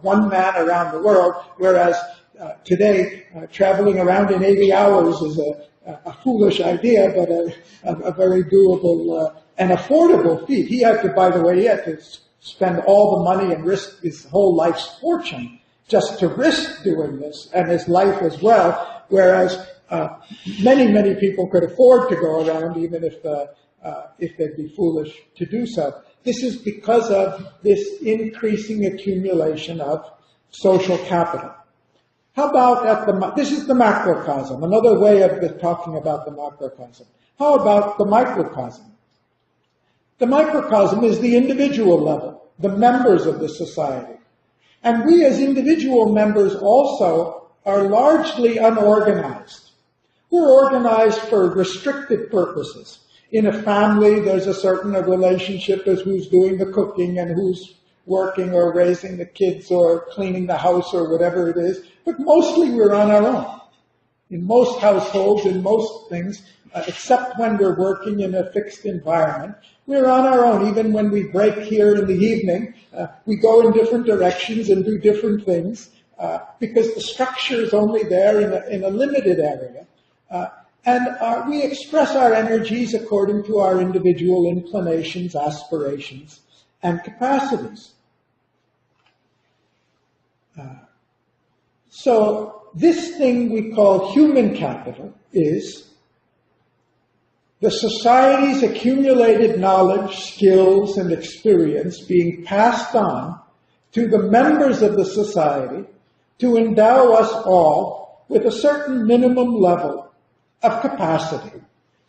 one man around the world, whereas today traveling around in 80 hours is a foolish idea, but a very doable and affordable feat. He had to, by the way, spend all the money and risk his whole life's fortune just to risk doing this, and his life as well, whereas many, many people could afford to go around even if they'd be foolish to do so. This is because of this increasing accumulation of social capital. How about this is the macrocosm, another way of talking about the macrocosm. How about the microcosm? The microcosm is the individual level, the members of the society. And we as individual members also are largely unorganized. We're organized for restricted purposes. In a family, there's a certain relationship as who's doing the cooking and who's working or raising the kids or cleaning the house or whatever it is. But mostly we're on our own. In most households, in most things, except when we're working in a fixed environment, we're on our own. Even when we break here in the evening, we go in different directions and do different things because the structure is only there in a limited area. And we express our energies according to our individual inclinations, aspirations, and capacities. So this thing we call human capital is the society's accumulated knowledge, skills, and experience being passed on to the members of the society to endow us all with a certain minimum level of capacity.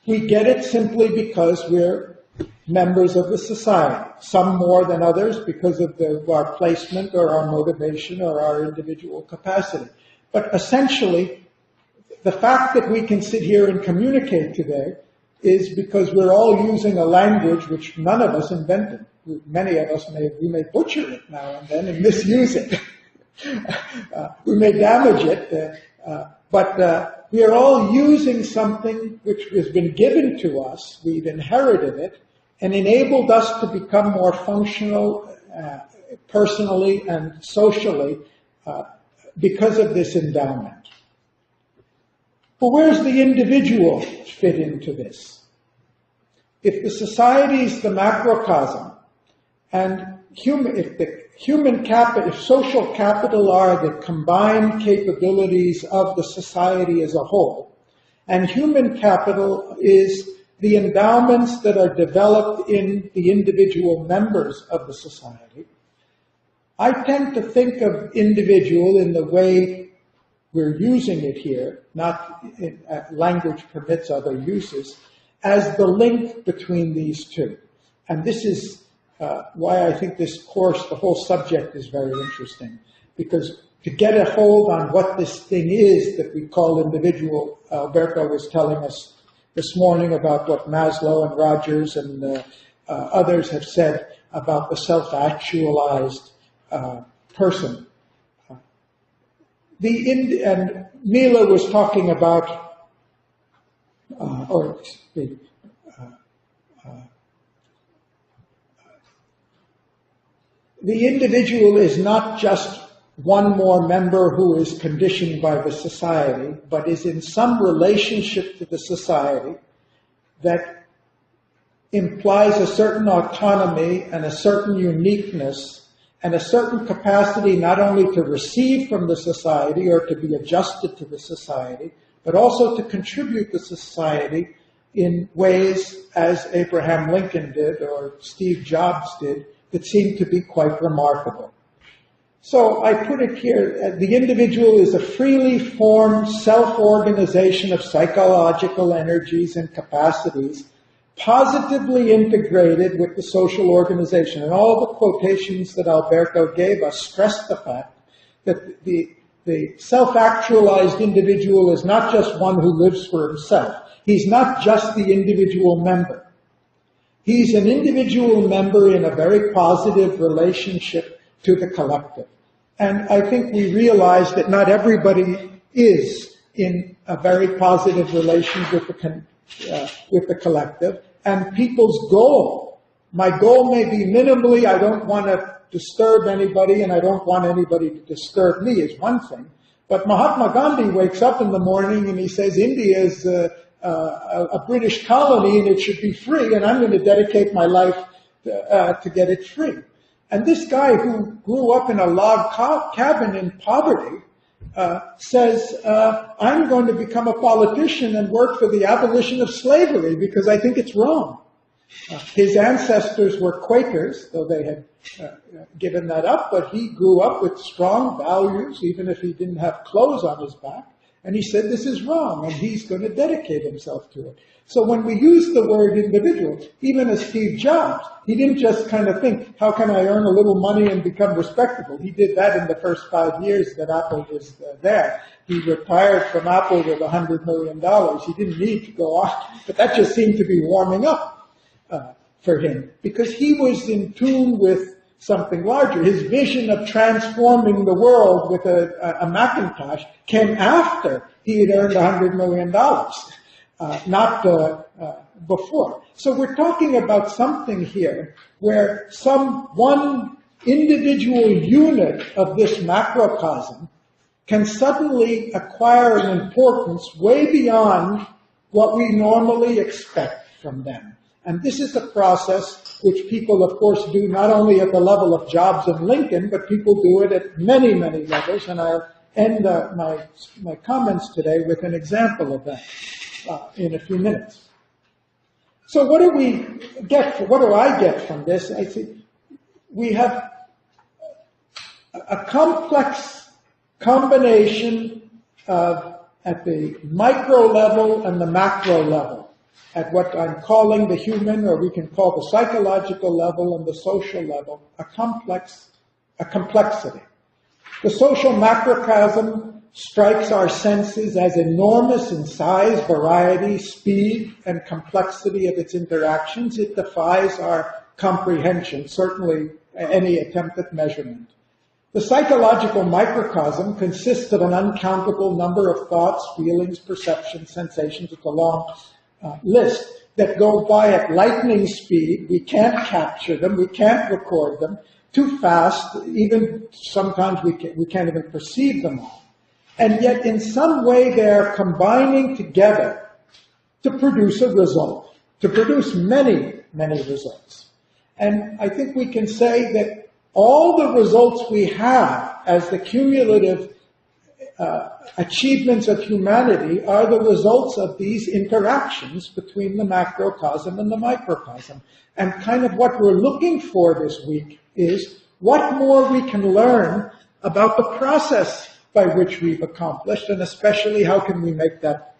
We get it simply because we're members of the society, some more than others because of our placement or our motivation or our individual capacity. But essentially, the fact that we can sit here and communicate today is because we're all using a language which none of us invented. Many of us may butcher it now and then and misuse it. We may damage it, but we are all using something which has been given to us. We've inherited it and enabled us to become more functional personally and socially because of this endowment. But where's the individual fit into this? If the society is the macrocosm, and if social capital are the combined capabilities of the society as a whole, and human capital is the endowments that are developed in the individual members of the society, I tend to think of individual in the way we're using it here, not language permits other uses, as the link between these two. And this is why I think this course, the whole subject is very interesting, because to get a hold on what this thing is that we call individual, Alberto was telling us this morning about what Maslow and Rogers and others have said about the self-actualized person. And Mila was talking about, the individual is not just one more member who is conditioned by the society, but is in some relationship to the society that implies a certain autonomy and a certain uniqueness and a certain capacity not only to receive from the society or to be adjusted to the society, but also to contribute to society in ways as Abraham Lincoln did or Steve Jobs did that seem to be quite remarkable. So I put it here, the individual is a freely formed self-organization of psychological energies and capacities positively integrated with the social organization. And all the quotations that Alberto gave us stress the fact that the self-actualized individual is not just one who lives for himself. He's not just the individual member. He's an individual member in a very positive relationship to the collective. And I think we realize that not everybody is in a very positive relation with the collective. And people's goal, my goal may be minimally, I don't want to disturb anybody and I don't want anybody to disturb me is one thing. But Mahatma Gandhi wakes up in the morning and he says India is a British colony and it should be free and I'm going to dedicate my life to get it free. And this guy who grew up in a log cabin in poverty says, I'm going to become a politician and work for the abolition of slavery because I think it's wrong. His ancestors were Quakers, though they had given that up, but he grew up with strong values, even if he didn't have clothes on his back. And he said, this is wrong, and he's going to dedicate himself to it. So when we use the word individual, even as Steve Jobs, he didn't just kind of think, how can I earn a little money and become respectable? He did that in the first 5 years that Apple was there. He retired from Apple with $100 million. He didn't need to go on, but that just seemed to be warming up for him because he was in tune with something larger. His vision of transforming the world with a Macintosh came after he had earned $100 million. Not before. So we're talking about something here where one individual unit of this macrocosm can suddenly acquire an importance way beyond what we normally expect from them. And this is a process which people, of course, do not only at the level of Jobs and Lincoln, but people do it at many, many levels. And I'll end my comments today with an example of that. In a few minutes. So what do we get? What do I get from this? I think we have a complex combination of, at the micro level and the macro level, at what I'm calling the human, or we can call the psychological level and the social level, a complexity. The social macrocosm strikes our senses as enormous in size, variety, speed, and complexity of its interactions. It defies our comprehension, certainly any attempt at measurement. The psychological microcosm consists of an uncountable number of thoughts, feelings, perceptions, sensations. It's a long list that go by at lightning speed. We can't capture them. We can't record them. Too fast. Even sometimes we can't even perceive them all. And yet, in some way, they are combining together to produce a result, to produce many, many results. And I think we can say that all the results we have as the cumulative achievements of humanity are the results of these interactions between the macrocosm and the microcosm. And kind of what we're looking for this week is what more we can learn about the process by which we've accomplished, and especially how can we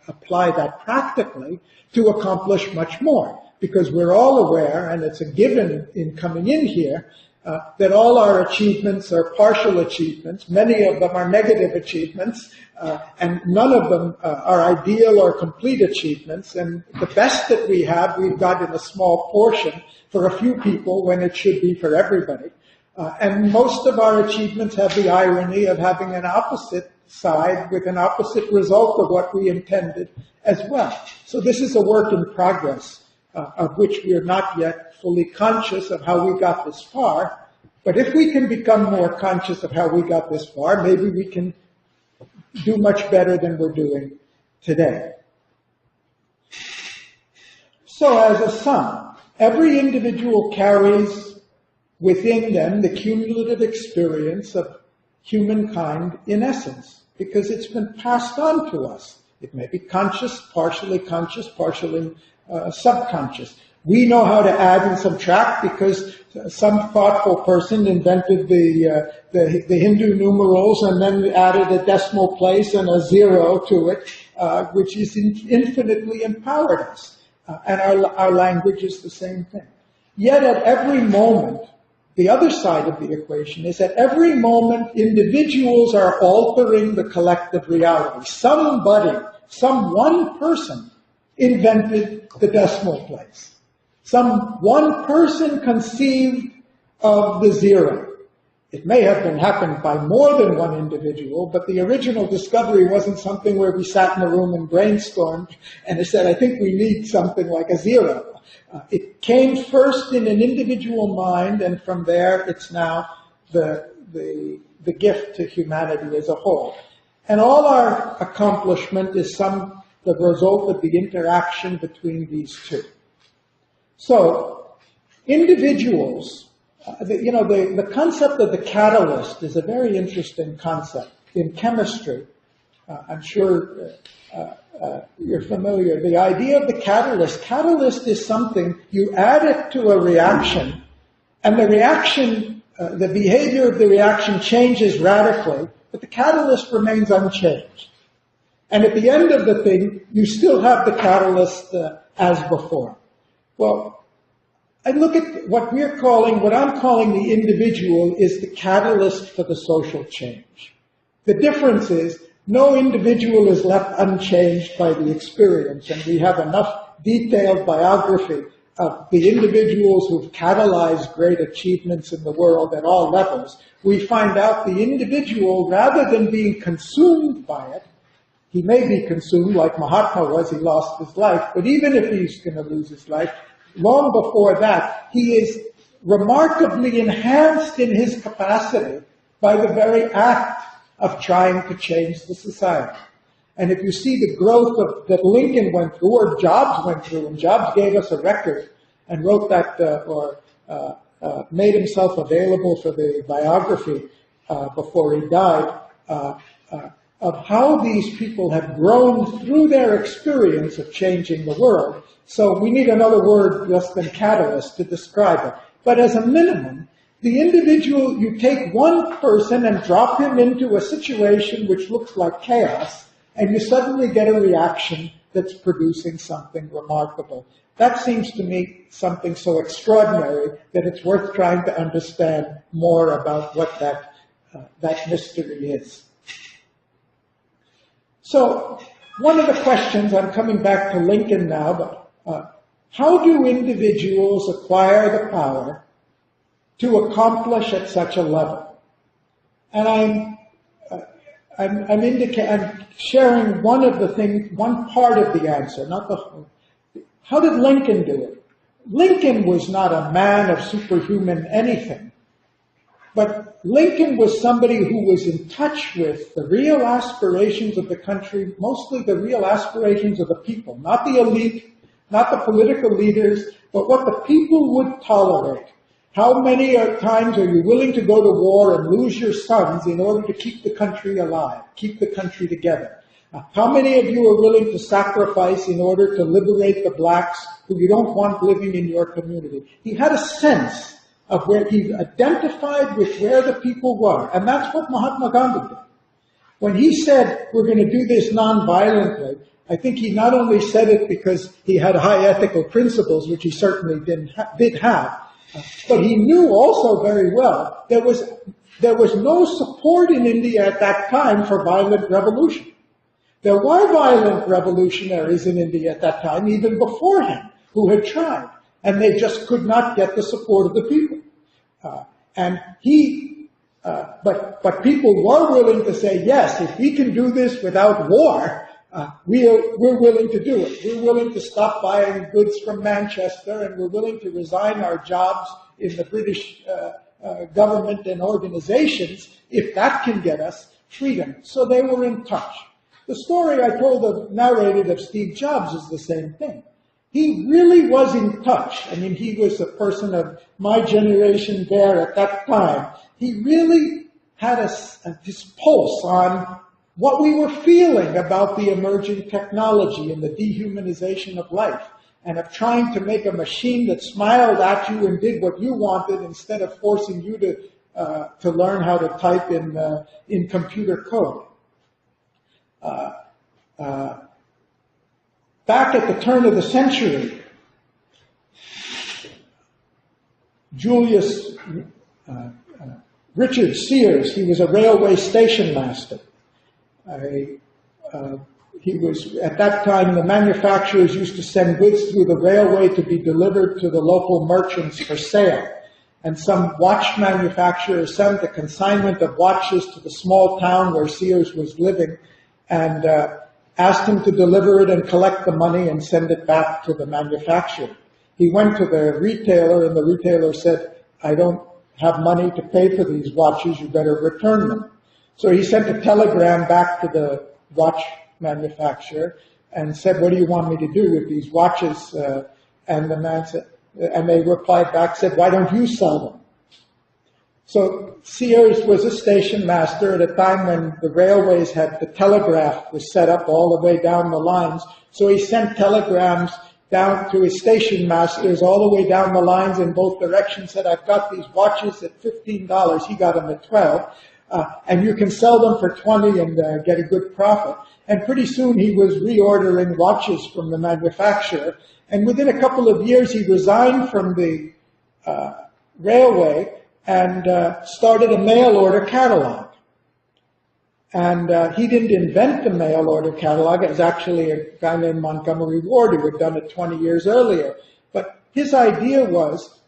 apply that practically to accomplish much more. Because we're all aware, and it's a given in coming in here, that all our achievements are partial achievements. Many of them are negative achievements, and none of them are ideal or complete achievements. And the best that we have, we've got in a small portion for a few people when it should be for everybody. And most of our achievements have the irony of having an opposite side with an opposite result of what we intended as well. So this is a work in progress, of which we are not yet fully conscious of how we got this far. But if we can become more conscious of how we got this far, maybe we can do much better than we're doing today. So as a sum, every individual carries within them the cumulative experience of humankind in essence, because it's been passed on to us. It may be conscious, partially subconscious. We know how to add and subtract because some thoughtful person invented the Hindu numerals and then added a decimal place and a zero to it, which is infinitely empowered us. And our language is the same thing. Yet at every moment, the other side of the equation is at every moment individuals are altering the collective reality. Somebody, some one person invented the decimal place. Some one person conceived of the zero. It may have happened by more than one individual, but the original discovery wasn't something where we sat in a room and brainstormed and it said, I think we need something like a zero. It came first in an individual mind, and from there it's now the gift to humanity as a whole. And all our accomplishment is the result of the interaction between these two. So, individuals, the concept of the catalyst is a very interesting concept. In chemistry, I'm sure you're familiar. The idea of the catalyst is something, you add it to a reaction, and the reaction, the behavior of the reaction changes radically, but the catalyst remains unchanged. And at the end of the thing, you still have the catalyst as before. Well, I look at what I'm calling the individual is the catalyst for the social change. The difference is no individual is left unchanged by the experience, and we have enough detailed biography of the individuals who've catalyzed great achievements in the world at all levels. We find out the individual, rather than being consumed by it, he may be consumed like Mahatma was, he lost his life, but even if he's going to lose his life, long before that, he is remarkably enhanced in his capacity by the very act of trying to change the society. And if you see the growth that Lincoln went through, or Jobs went through, and Jobs gave us a record and wrote that, made himself available for the biography before he died, of how these people have grown through their experience of changing the world. So we need another word less than catalyst to describe it. But as a minimum, the individual, you take one person and drop him into a situation which looks like chaos, and you suddenly get a reaction that's producing something remarkable. That seems to me something so extraordinary that it's worth trying to understand more about what that mystery is. So, one of the questions, I'm coming back to Lincoln now, but how do individuals acquire the power to accomplish at such a level? And I'm sharing one part of the answer, not the whole. How did Lincoln do it? Lincoln was not a man of superhuman anything, but Lincoln was somebody who was in touch with the real aspirations of the country, mostly the real aspirations of the people, not the elite, not the political leaders, but what the people would tolerate. How many times are you willing to go to war and lose your sons in order to keep the country alive, keep the country together? How many of you are willing to sacrifice in order to liberate the blacks who you don't want living in your community? He had a sense of where he identified with where the people were, and that's what Mahatma Gandhi did. When he said, we're going to do this non-violently, I think he not only said it because he had high ethical principles, which he certainly did have, but he knew also very well there was no support in India at that time for violent revolution. There were violent revolutionaries in India at that time, even before him, who had tried, and they just could not get the support of the people. But people were willing to say, yes, if we can do this without war, we're willing to do it. We're willing to stop buying goods from Manchester, and we're willing to resign our jobs in the British government and organizations if that can get us freedom. So they were in touch. The story I narrated of Steve Jobs is the same thing. He really was in touch. I mean, he was a person of my generation there at that time. He really had his pulse on what we were feeling about the emerging technology and the dehumanization of life, and of trying to make a machine that smiled at you and did what you wanted instead of forcing you to learn how to type in computer code. Back at the turn of the century, Richard Sears, he was a railway station master. He was, at that time, the manufacturers used to send goods through the railway to be delivered to the local merchants for sale. And some watch manufacturer sent a consignment of watches to the small town where Sears was living, and asked him to deliver it and collect the money and send it back to the manufacturer. He went to the retailer, and the retailer said, I don't have money to pay for these watches, you better return them. So he sent a telegram back to the watch manufacturer and said, what do you want me to do with these watches? And the man said, and they replied back, said, why don't you sell them? So Sears was a station master at a time when the railways had the telegraph was set up all the way down the lines. So he sent telegrams down to his station masters all the way down the lines in both directions, said, I've got these watches at $15. He got them at $12. And you can sell them for $20 and get a good profit. And pretty soon he was reordering watches from the manufacturer. And within a couple of years he resigned from the railway and started a mail order catalog. And he didn't invent the mail order catalog. It was actually a guy named Montgomery Ward who had done it 20 years earlier. But his idea was,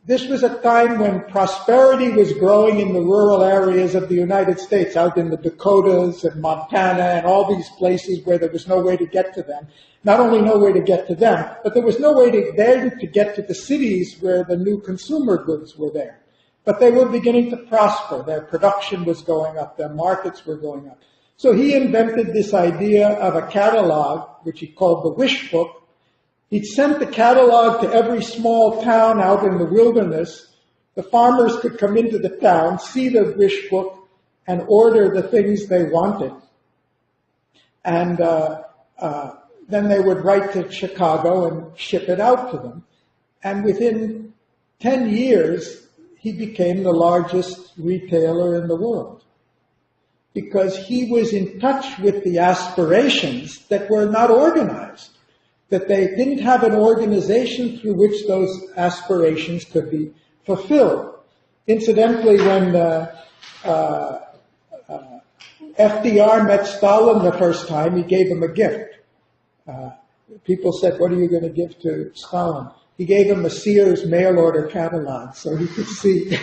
this was a time when prosperity was growing in the rural areas of the United States, out in the Dakotas and Montana and all these places where there was no way to get to them. Not only no way to get to them, but there was no way to get to the cities where the new consumer goods were there. But they were beginning to prosper. Their production was going up. Their markets were going up. So he invented this idea of a catalog, which he called the Wish Book. He'd sent the catalog to every small town out in the wilderness. The farmers could come into the town, see the Wish Book, and order the things they wanted. And then they would write to Chicago and ship it out to them. And within 10 years, he became the largest retailer in the world, because he was in touch with the aspirations that were not organized, that they didn't have an organization through which those aspirations could be fulfilled. Incidentally, when FDR met Stalin the first time, he gave him a gift. People said, "What are you going to give to Stalin?" He gave him a Sears mail order catalog so he could see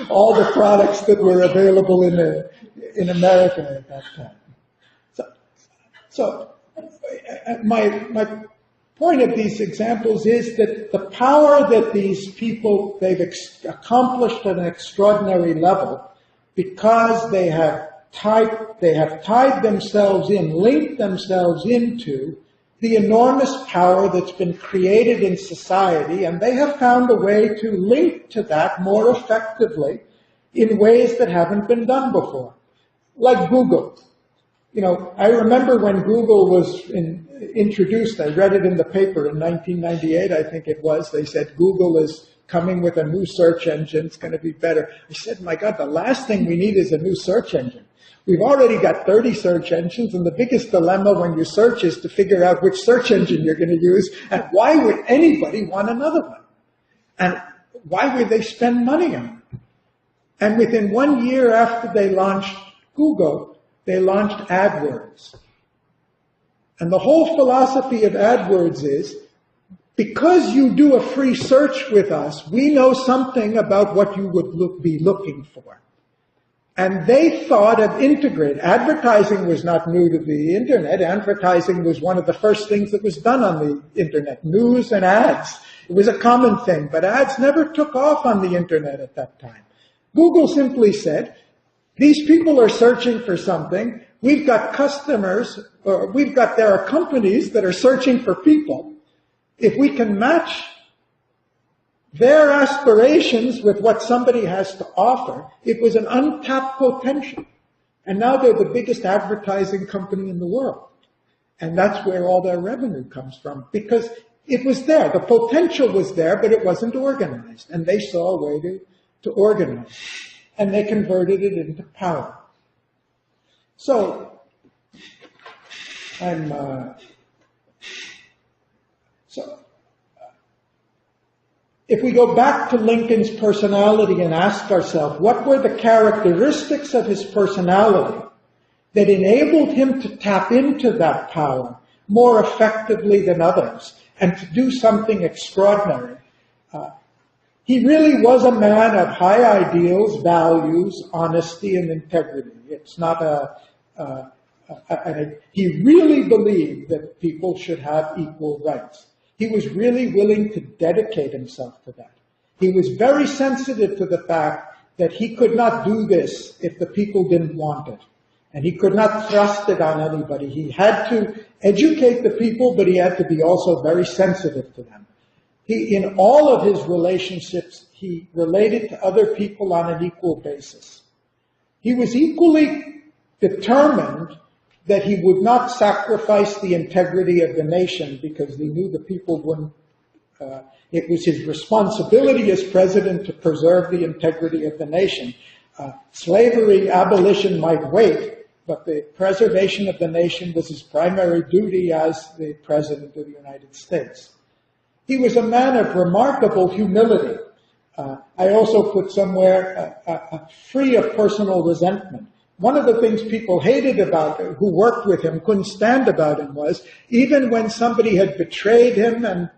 all the products that were available in America at that time. So my point of these examples is that the power that these people, they've accomplished at an extraordinary level because they have tied themselves in, linked themselves into the enormous power that's been created in society, and they have found a way to link to that more effectively in ways that haven't been done before. Like Google. You know, I remember when Google was introduced, I read it in the paper in 1998, I think it was, they said Google is coming with a new search engine, it's going to be better. I said, my God, the last thing we need is a new search engine. We've already got 30 search engines, and the biggest dilemma when you search is to figure out which search engine you're going to use, and why would anybody want another one? And why would they spend money on it? And within 1 year after they launched Google, they launched AdWords. And the whole philosophy of AdWords is, because you do a free search with us, we know something about what you would be looking for. And they thought of integrate. Advertising was not new to the internet. Advertising was one of the first things that was done on the internet. News and ads. It was a common thing, but ads never took off on the internet at that time. Google simply said, these people are searching for something. We've got customers, or there are companies that are searching for people. If we can match their aspirations with what somebody has to offer, it was an untapped potential. And now they're the biggest advertising company in the world. And that's where all their revenue comes from, because it was there. The potential was there, but it wasn't organized. And they saw a way to organize. And they converted it into power. So, if we go back to Lincoln's personality and ask ourselves, what were the characteristics of his personality that enabled him to tap into that power more effectively than others and to do something extraordinary? He really was a man of high ideals, values, honesty, and integrity. It's not he really believed that people should have equal rights. He was really willing to dedicate himself to that. He was very sensitive to the fact that he could not do this if the people didn't want it. And he could not thrust it on anybody. He had to educate the people, but he had to be also very sensitive to them. In all of his relationships, he related to other people on an equal basis. He was equally determined that he would not sacrifice the integrity of the nation because he knew the people wouldn't. It was his responsibility as president to preserve the integrity of the nation. Slavery abolition might wait, but the preservation of the nation was his primary duty as the president of the United States. He was a man of remarkable humility. I also put somewhere free of personal resentment. One of the things people hated about him, who worked with him, couldn't stand about him, was even when somebody had betrayed him and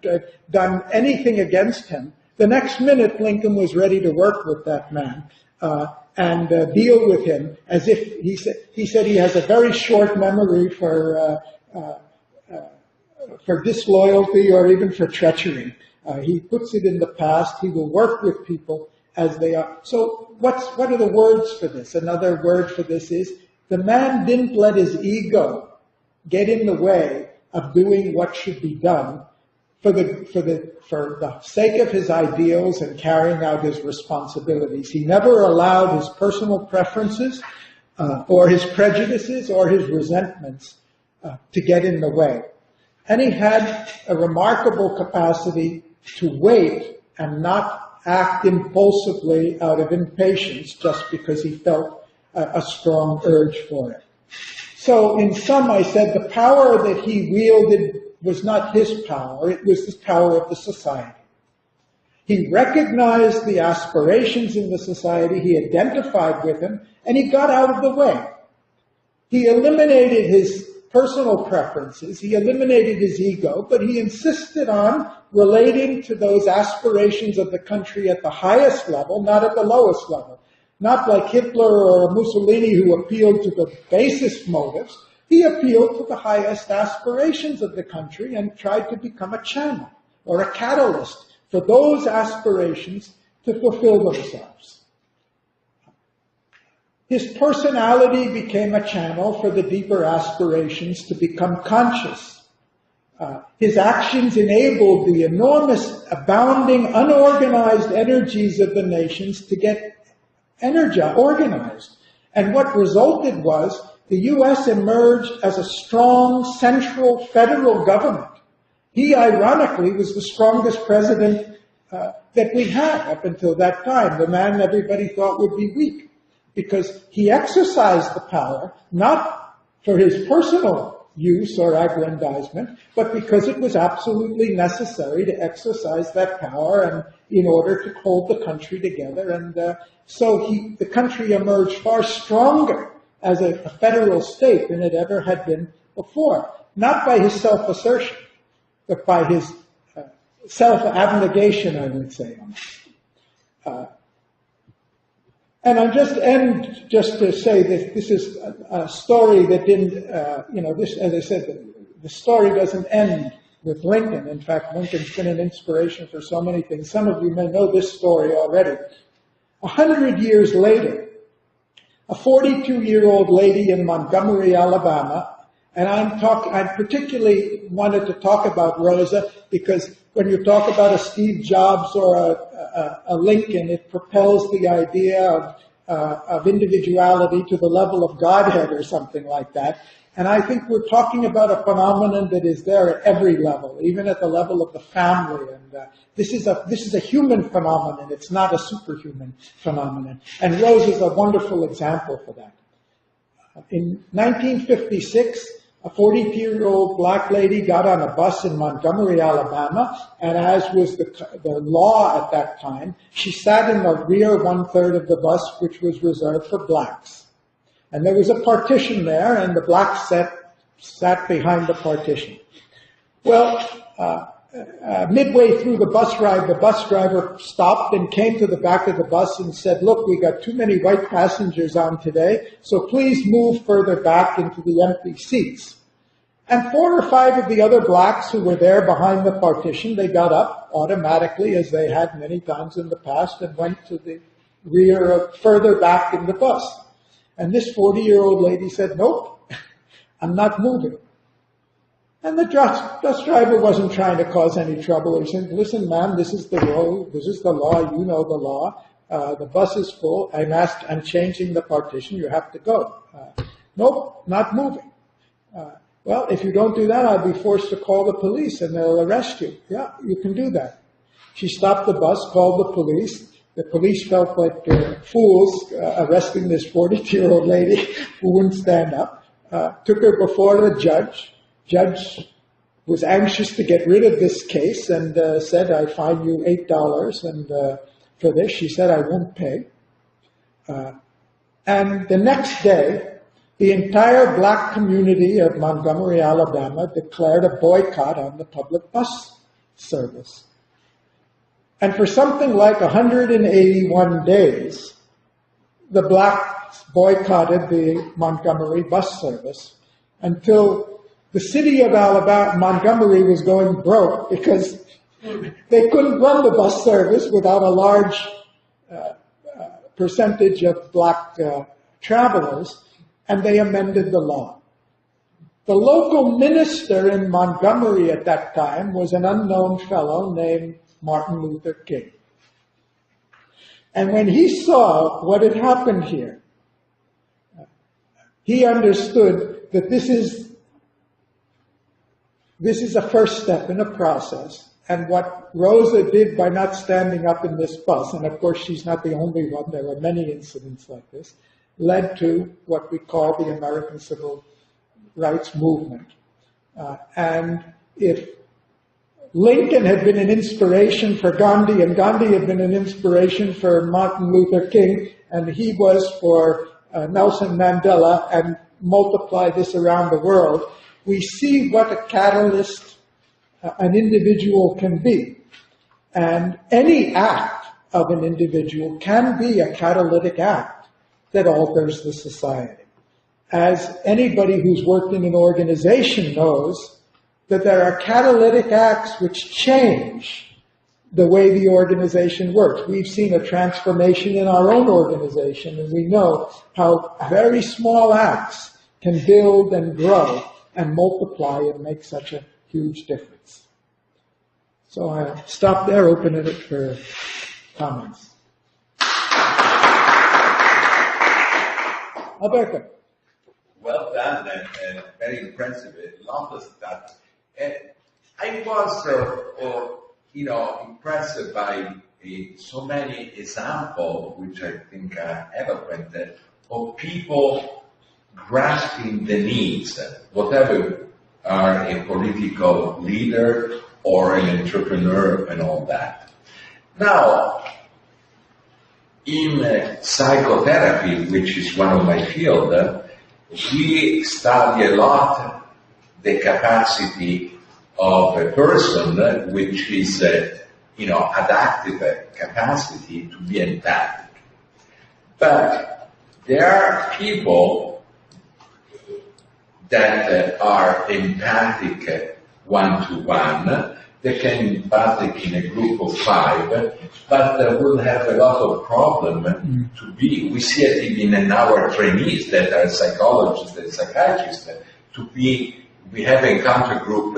done anything against him, the next minute Lincoln was ready to work with that man and deal with him as if he said he has a very short memory for disloyalty or even for treachery. He puts it in the past. He will work with people as they are. So what are the words for this? Another word for this is the man didn't let his ego get in the way of doing what should be done for the sake of his ideals and carrying out his responsibilities. He never allowed his personal preferences or his prejudices or his resentments to get in the way. And he had a remarkable capacity to wait and not act impulsively out of impatience just because he felt a strong urge for it. So in sum, I said the power that he wielded was not his power, it was the power of the society. He recognized the aspirations in the society, he identified with them, and he got out of the way. He eliminated his personal preferences, he eliminated his ego, but he insisted on relating to those aspirations of the country at the highest level, not at the lowest level. Not like Hitler or Mussolini, who appealed to the basest motives. He appealed to the highest aspirations of the country and tried to become a channel or a catalyst for those aspirations to fulfill themselves. His personality became a channel for the deeper aspirations to become conscious. His actions enabled the enormous, abounding, unorganized energies of the nations to get organized. And what resulted was the U.S. emerged as a strong central federal government. He, ironically, was the strongest president that we had up until that time, the man everybody thought would be weak, because he exercised the power, not for his personal use or aggrandizement, but because it was absolutely necessary to exercise that power and in order to hold the country together. And so the country emerged far stronger as a federal state than it ever had been before, not by his self-assertion, but by his self-abnegation, I would say. And I'll just end just to say that this is a story that didn't, this, as I said, the story doesn't end with Lincoln. In fact, Lincoln's been an inspiration for so many things. Some of you may know this story already. 100 years later, a 42-year-old lady in Montgomery, Alabama, and I particularly wanted to talk about Rosa because when you talk about a Steve Jobs or a Lincoln, it propels the idea of individuality to the level of Godhead or something like that. And I think we're talking about a phenomenon that is there at every level, even at the level of the family. And this is a human phenomenon. It's not a superhuman phenomenon. And Rose is a wonderful example for that. In 1956, a 42-year-old black lady got on a bus in Montgomery, Alabama, and as was the law at that time, she sat in the rear one-third of the bus, which was reserved for blacks. And there was a partition there, and the blacks sat behind the partition. Well, midway through the bus ride, the bus driver stopped and came to the back of the bus and said, "Look, we got too many white passengers on today, so please move further back into the empty seats." And 4 or 5 of the other blacks who were there behind the partition, they got up automatically, as they had many times in the past, and went to the rear, further back in the bus. And this 40-year-old lady said, "Nope, I'm not moving." And the bus driver wasn't trying to cause any trouble. He said, "Listen, ma'am, this is the road, this is the law, you know the law. The bus is full. I'm changing the partition, you have to go." "Nope, not moving." "Well, if you don't do that, I'll be forced to call the police and they'll arrest you." "Yeah, you can do that." She stopped the bus, called the police. The police felt like fools arresting this 42-year-old lady who wouldn't stand up. Took her before the judge. Judge was anxious to get rid of this case and said, "I fine you $8 and for this." She said, "I won't pay." And the next day, the entire black community of Montgomery, Alabama declared a boycott on the public bus service. And for something like 181 days, the blacks boycotted the Montgomery bus service until the city of Montgomery was going broke because they couldn't run the bus service without a large percentage of black travelers, and they amended the law. The local minister in Montgomery at that time was an unknown fellow named Martin Luther King. And when he saw what had happened here, he understood that this is a first step in a process. And what Rosa did by not standing up in this bus, and of course she's not the only one, there are many incidents like this, led to what we call the American Civil Rights Movement. And if Lincoln had been an inspiration for Gandhi, and Gandhi had been an inspiration for Martin Luther King, and he was for Nelson Mandela, and multiply this around the world, we see what a catalyst an individual can be. And any act of an individual can be a catalytic act that alters the society. As anybody who's worked in an organization knows, that there are catalytic acts which change the way the organization works. We've seen a transformation in our own organization, and we know how very small acts can build and grow and multiply and make such a huge difference. So I'll stop there, open it for comments. Alberto. Well done and very impressive. Lot of stuff. I was, impressed by so many examples, which I think are eloquent, of people grasping the needs, whatever are a political leader or an entrepreneur and all that. Now, in psychotherapy, which is one of my fields, we study a lot the capacity of a person, which is, adaptive capacity to be empathic. But there are people that are empathic one-to-one. They can be empathic in a group of 5, but will have a lot of problem to be. We see it even in our trainees that are psychologists and psychiatrists. We have an encounter group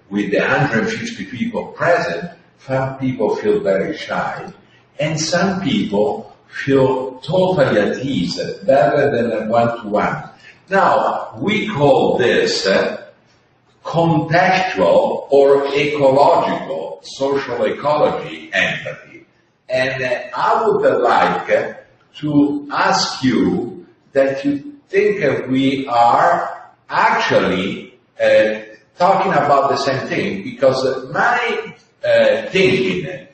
with 150 people present. Some people feel very shy, and some people feel totally at ease, better than a one-to-one. Now, we call this contextual or ecological, social ecology empathy. And I would like to ask you that you think we are actually talking about the same thing, because my thinking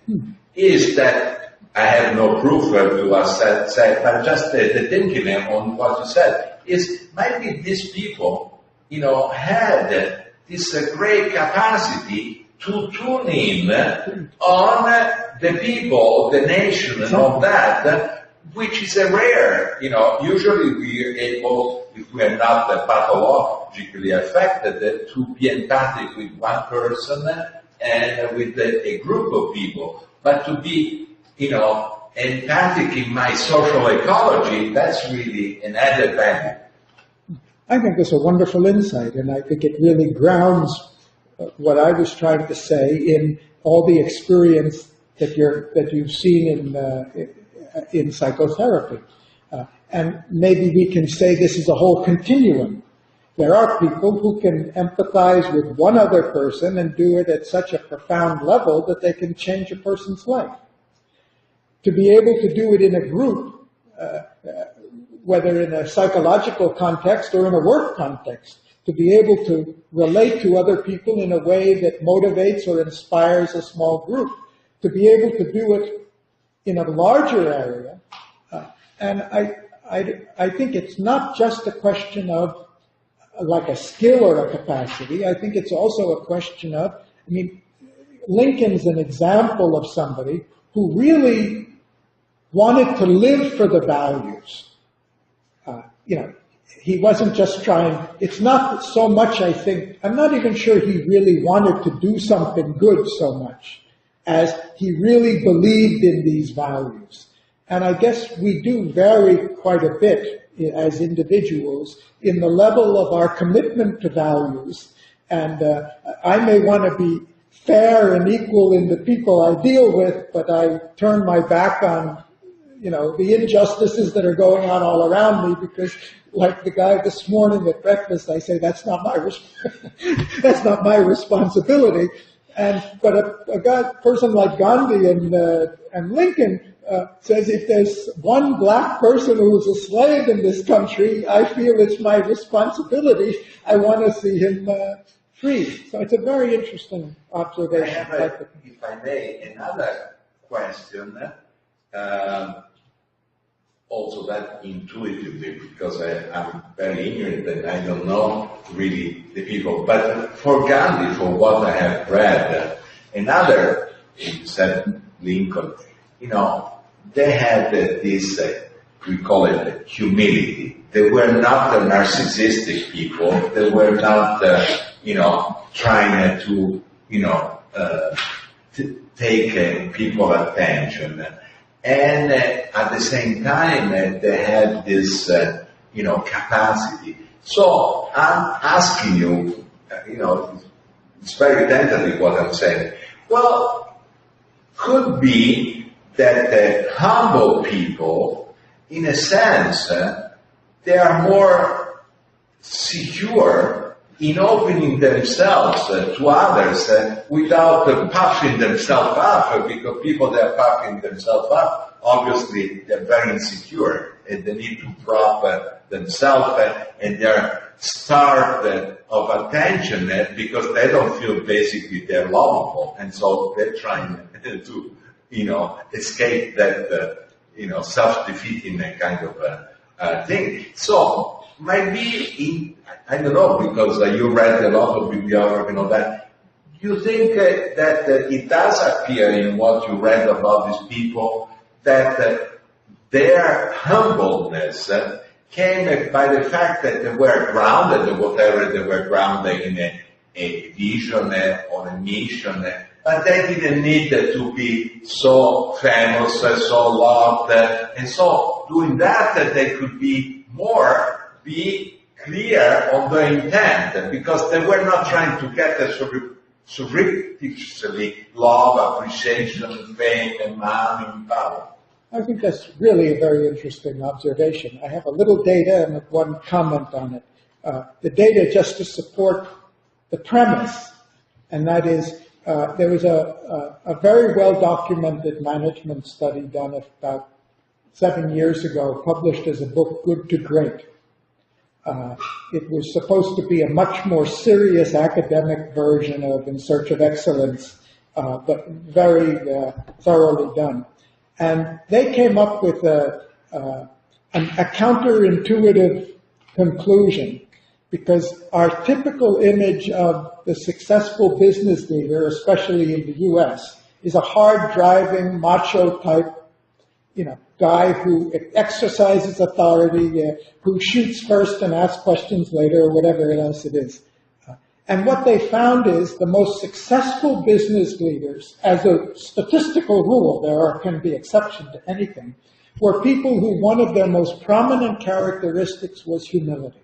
is that I have no proof of what you said, but just the thinking on what you said is maybe these people, had this great capacity to tune in on the people, the nation, and all that, which is a rare, usually we are able, if we are not pathologically affected, to be empathic with one person and with a group of people. But to be, empathic in my social ecology, that's really an added value. I think that's a wonderful insight, and I think it really grounds what I was trying to say in all the experience that you've seen in psychotherapy. And maybe we can say this is a whole continuum. There are people who can empathize with one other person and do it at such a profound level that they can change a person's life. To be able to do it in a group, whether in a psychological context or in a work context, to be able to relate to other people in a way that motivates or inspires a small group, to be able to do it in a larger area. And I think it's not just a question of like a skill or a capacity. I think it's also a question of, Lincoln's an example of somebody who really wanted to live for the values. He wasn't just trying, it's not so much, I think, I'm not even sure he really wanted to do something good so much as he really believed in these values. And I guess we do vary quite a bit as individuals in the level of our commitment to values. And I may want to be fair and equal in the people I deal with, but I turn my back on the injustices that are going on all around me, because like the guy this morning at breakfast, I say, that's not my that's not my responsibility. But a person like Gandhi and Lincoln says, if there's one black person who's a slave in this country, I feel it's my responsibility. I want to see him free. So it's a very interesting observation. If I may, another question, also that intuitively, because I'm very ignorant and I don't know really the people, but for Gandhi, for what I have read, another, said Lincoln, they had this, we call it humility. They were not the narcissistic people. They were not, trying to, take people's attention. And at the same time, they had this, capacity. So I'm asking you, it's very tentative what I'm saying. Well, could be that the humble people, in a sense, they are more secure in opening themselves to others without puffing themselves up, because people that are puffing themselves up, obviously they're very insecure and they need to prop themselves and they're starved of attention because they don't feel basically they're lovable, and so they're trying to escape that self-defeating kind of thing. So maybe I don't know, because you read a lot of bibliography and all that. Do you think that it does appear in what you read about these people that their humbleness came by the fact that they were grounded, whatever they were grounded in a vision or a mission, but they didn't need to be so famous, so loved, and so doing that they could be clear on their intent, because they were not trying to get a surreptitiously love, appreciation, fame, and money, and power. I think that's really a very interesting observation. I have a little data and one comment on it. The data just to support the premise, and that is there was a very well-documented management study done about 7 years ago, published as a book, Good to Great. It was supposed to be a much more serious academic version of In Search of Excellence, but very thoroughly done. And they came up with a counterintuitive conclusion, because our typical image of the successful business leader, especially in the U.S., is a hard-driving, macho-type guy who exercises authority, who shoots first and asks questions later, or whatever else it is. And what they found is the most successful business leaders, as a statistical rule, there can be exception to anything, were people who one of their most prominent characteristics was humility.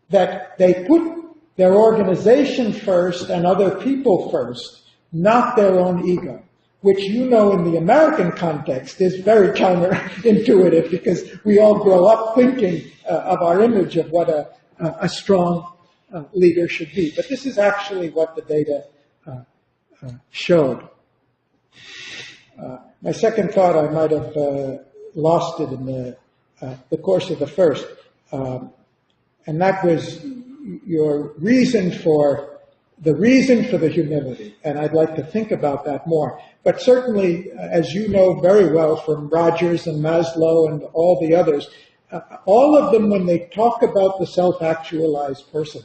That they put their organization first and other people first, not their own ego, which in the American context is very counterintuitive, because we all grow up thinking of our image of what a strong leader should be. But this is actually what the data showed. My second thought, I might have lost it in the course of the first, and that was your reason for the humility, and I'd like to think about that more. But certainly, as you know very well from Rogers and Maslow and all the others, all of them, when they talk about the self-actualized person,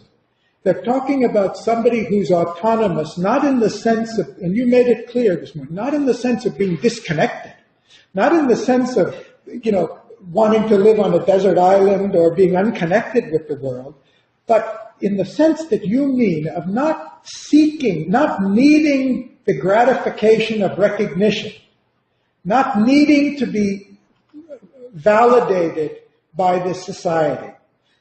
they're talking about somebody who's autonomous, not in the sense of, and you made it clear this morning, not in the sense of being disconnected, not in the sense of, wanting to live on a desert island or being unconnected with the world, but in the sense that you mean of not seeking, not needing the gratification of recognition, not needing to be validated by this society.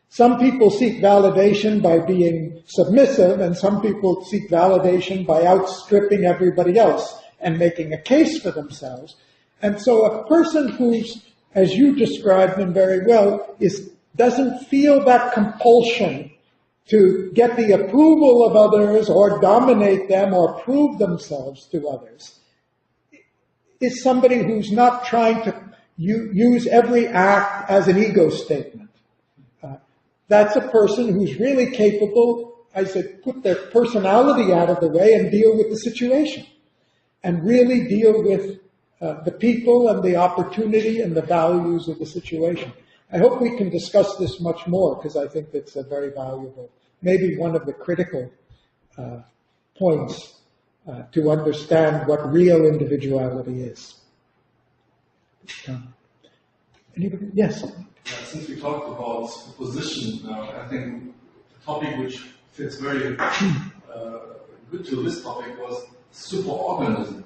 Some people seek validation by being submissive, and some people seek validation by outstripping everybody else and making a case for themselves. And so a person who's, as you described them very well, doesn't feel that compulsion to get the approval of others or dominate them or prove themselves to others, is somebody who's not trying to use every act as an ego statement. That's a person who's really capable, I said, put their personality out of the way and deal with the situation. And really deal with the people and the opportunity and the values of the situation. I hope we can discuss this much more because I think it's a very valuable, maybe one of the critical points to understand what real individuality is. Anybody? Yes? Since we talked about opposition, I think the topic which fits very good to this topic was superorganism,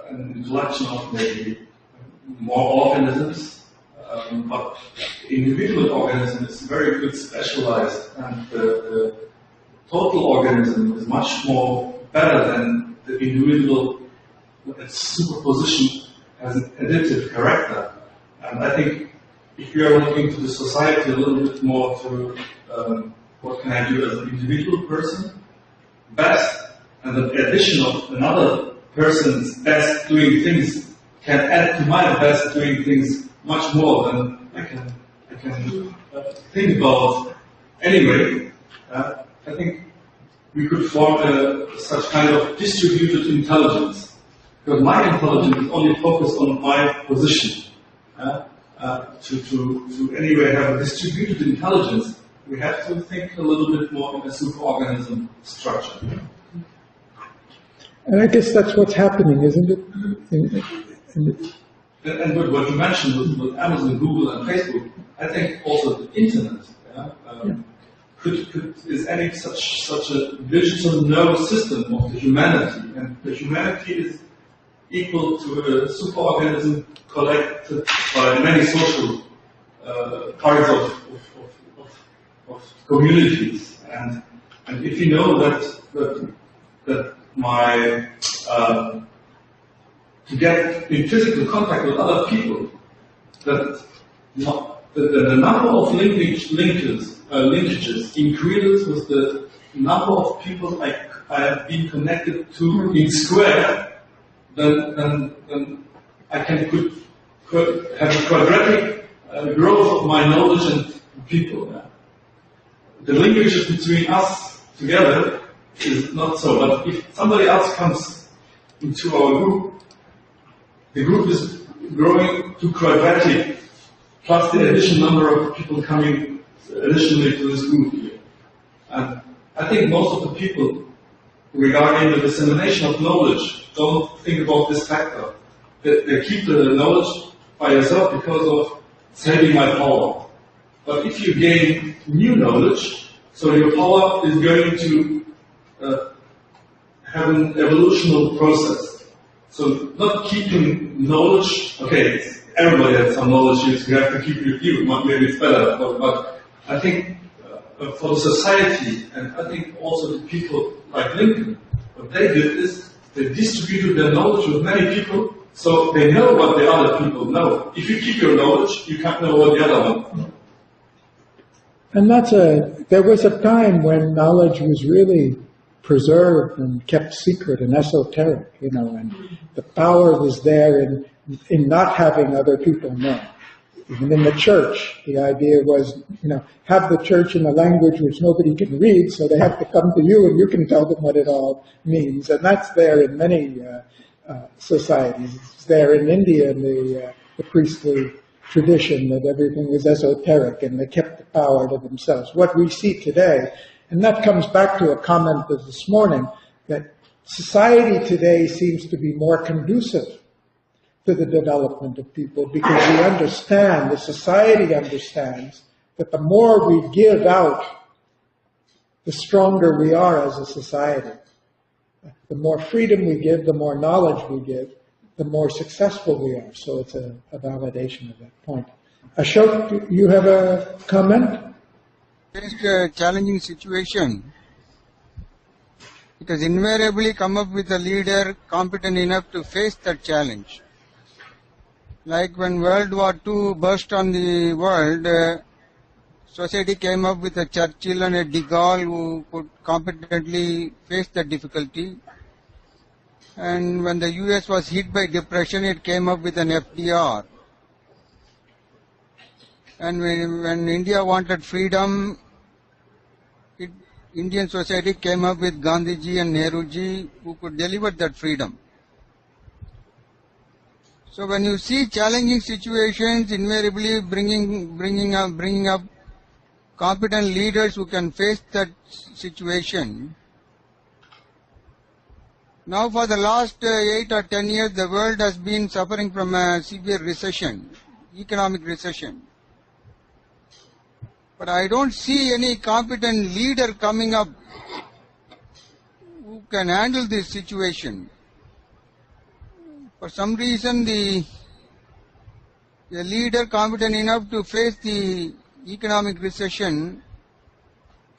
an introduction of maybe more organisms, but individual organism is very good specialized, and the total organism is much more better than the individual. Its superposition has an additive character, and I think if we are looking to the society a little bit more to what can I do as an individual person best, and the addition of another person's best doing things can add to my best doing things much more than I can think about. Anyway, I think we could form such kind of distributed intelligence, because my intelligence is only focused on my position. To anyway have a distributed intelligence, we have to think a little bit more in a superorganism structure. And I guess that's what's happening, isn't it? And with what you mentioned with Amazon, Google, and Facebook, I think also the internet is any such a digital nervous system of the humanity, and the humanity is equal to a superorganism collected by many social parts of communities. And if you know that my to get in physical contact with other people, that the number of linkages increases with the number of people I have been connected to in square, then I can have a quadratic growth of my knowledge and people. The linkages between us together is not so, but if somebody else comes into our group, the group is growing to quadratic, plus the additional number of people coming additionally to this group here. And I think most of the people, regarding the dissemination of knowledge, don't think about this factor. They keep the knowledge by yourself because of saving my power. But if you gain new knowledge, so your power is going to have an evolutional process. So not keeping knowledge, okay, everybody has some knowledge, you have to keep it with you, maybe it's better, but I think for the society, and I think also the people like Lincoln, what they did is they distributed their knowledge with many people, so they know what the other people know. If you keep your knowledge, you can't know what the other one knows. And there was a time when knowledge was really preserved and kept secret and esoteric, and the power was there in not having other people know. Even in the church, the idea was, have the church in a language which nobody can read, so they have to come to you and you can tell them what it all means. And that's there in many societies. It's there in India in the priestly tradition that everything was esoteric and they kept the power to themselves. What we see today, and that comes back to a comment of this morning, that society today seems to be more conducive to the development of people because the society understands that the more we give out, the stronger we are as a society. The more freedom we give, the more knowledge we give, the more successful we are. So it's a validation of that point. Ashok, you have a comment? Faced a challenging situation, it has invariably come up with a leader competent enough to face that challenge. Like when World War II burst on the world, society came up with a Churchill and a de Gaulle who could competently face the difficulty. And when the US was hit by depression, it came up with an FDR. And when India wanted freedom, Indian society came up with Gandhiji and Nehruji who could deliver that freedom. So when you see challenging situations, invariably bringing up competent leaders who can face that situation. Now for the last 8 or 10 years, the world has been suffering from a severe recession, economic recession. But I don't see any competent leader coming up who can handle this situation. For some reason, the leader competent enough to face the economic recession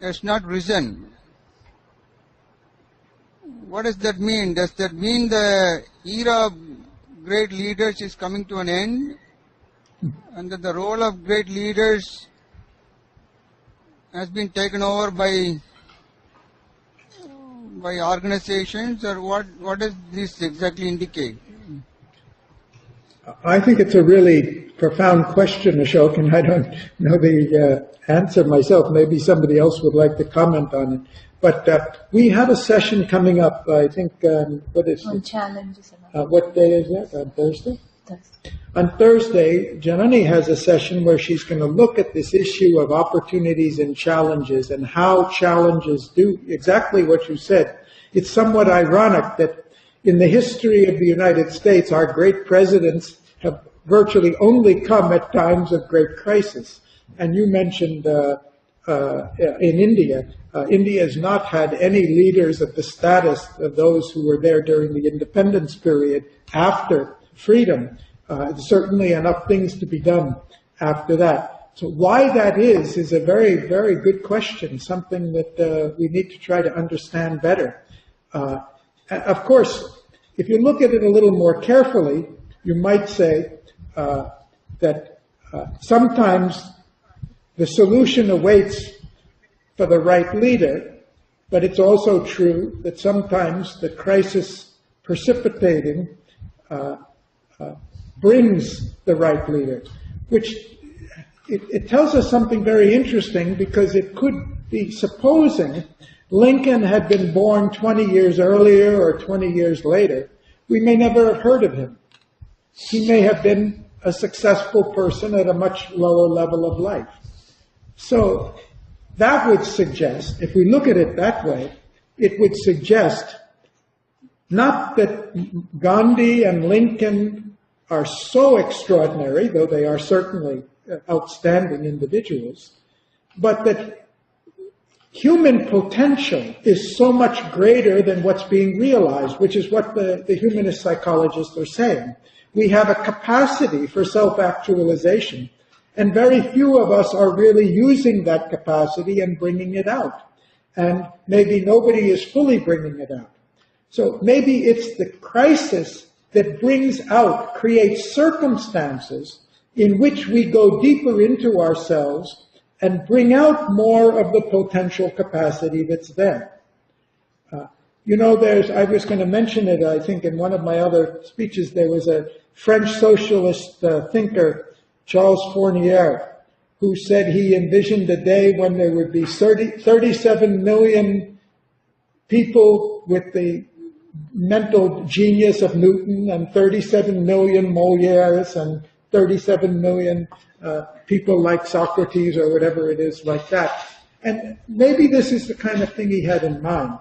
has not risen. What does that mean? Does that mean the era of great leaders is coming to an end? And that the role of great leaders has been taken over by organizations, or what does this exactly indicate? I think it's a really profound question, Ashok, and I don't know the answer myself. Maybe somebody else would like to comment on it. But we have a session coming up, I think, what is on it? Challenges. What day is that? On Thursday? Thursday. On Thursday, Janani has a session where she's going to look at this issue of opportunities and challenges and how challenges do exactly what you said. It's somewhat ironic that in the history of the United States, our great presidents have virtually only come at times of great crisis. And you mentioned in India, India has not had any leaders of the status of those who were there during the independence period after freedom. Certainly enough things to be done after that. So why that is a very, very good question, something that we need to try to understand better. Of course, if you look at it a little more carefully, you might say that sometimes the solution awaits for the right leader, but it's also true that sometimes the crisis precipitating brings the right leader, which it tells us something very interesting, because it could be supposing Lincoln had been born 20 years earlier or 20 years later, we may never have heard of him. He may have been a successful person at a much lower level of life. So that would suggest, if we look at it that way, it would suggest not that Gandhi and Lincoln are so extraordinary, though they are certainly outstanding individuals, but that human potential is so much greater than what's being realized, which is what the humanist psychologists are saying. We have a capacity for self-actualization, and very few of us are really using that capacity and bringing it out. And maybe nobody is fully bringing it out. So maybe it's the crisis that creates circumstances in which we go deeper into ourselves and bring out more of the potential capacity that's there. I was going to mention it, I think, in one of my other speeches. There was a French socialist thinker, Charles Fournier, who said he envisioned a day when there would be 37 million people with the mental genius of Newton and 37 million Molières and 37 million people like Socrates or whatever it is like that. And maybe this is the kind of thing he had in mind,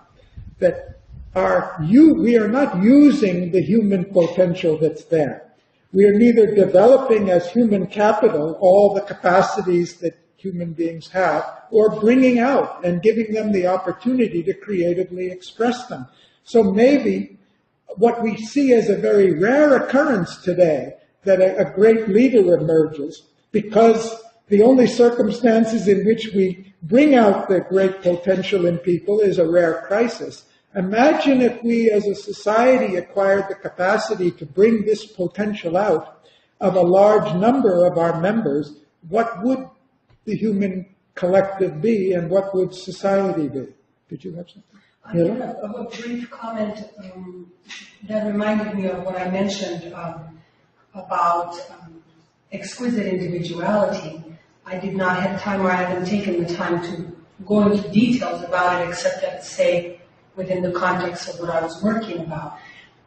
that we are not using the human potential that's there. We are neither developing as human capital all the capacities that human beings have, or bringing out and giving them the opportunity to creatively express them. So maybe what we see as a very rare occurrence today, that a great leader emerges, because the only circumstances in which we bring out the great potential in people is a rare crisis. Imagine if we as a society acquired the capacity to bring this potential out. of a large number of our members, what would the human collective be and what would society be? Did you have something? I have a brief comment that reminded me of what I mentioned about exquisite individuality. I did not have time, or I haven't taken the time to go into details about it, except that say within the context of what I was working about.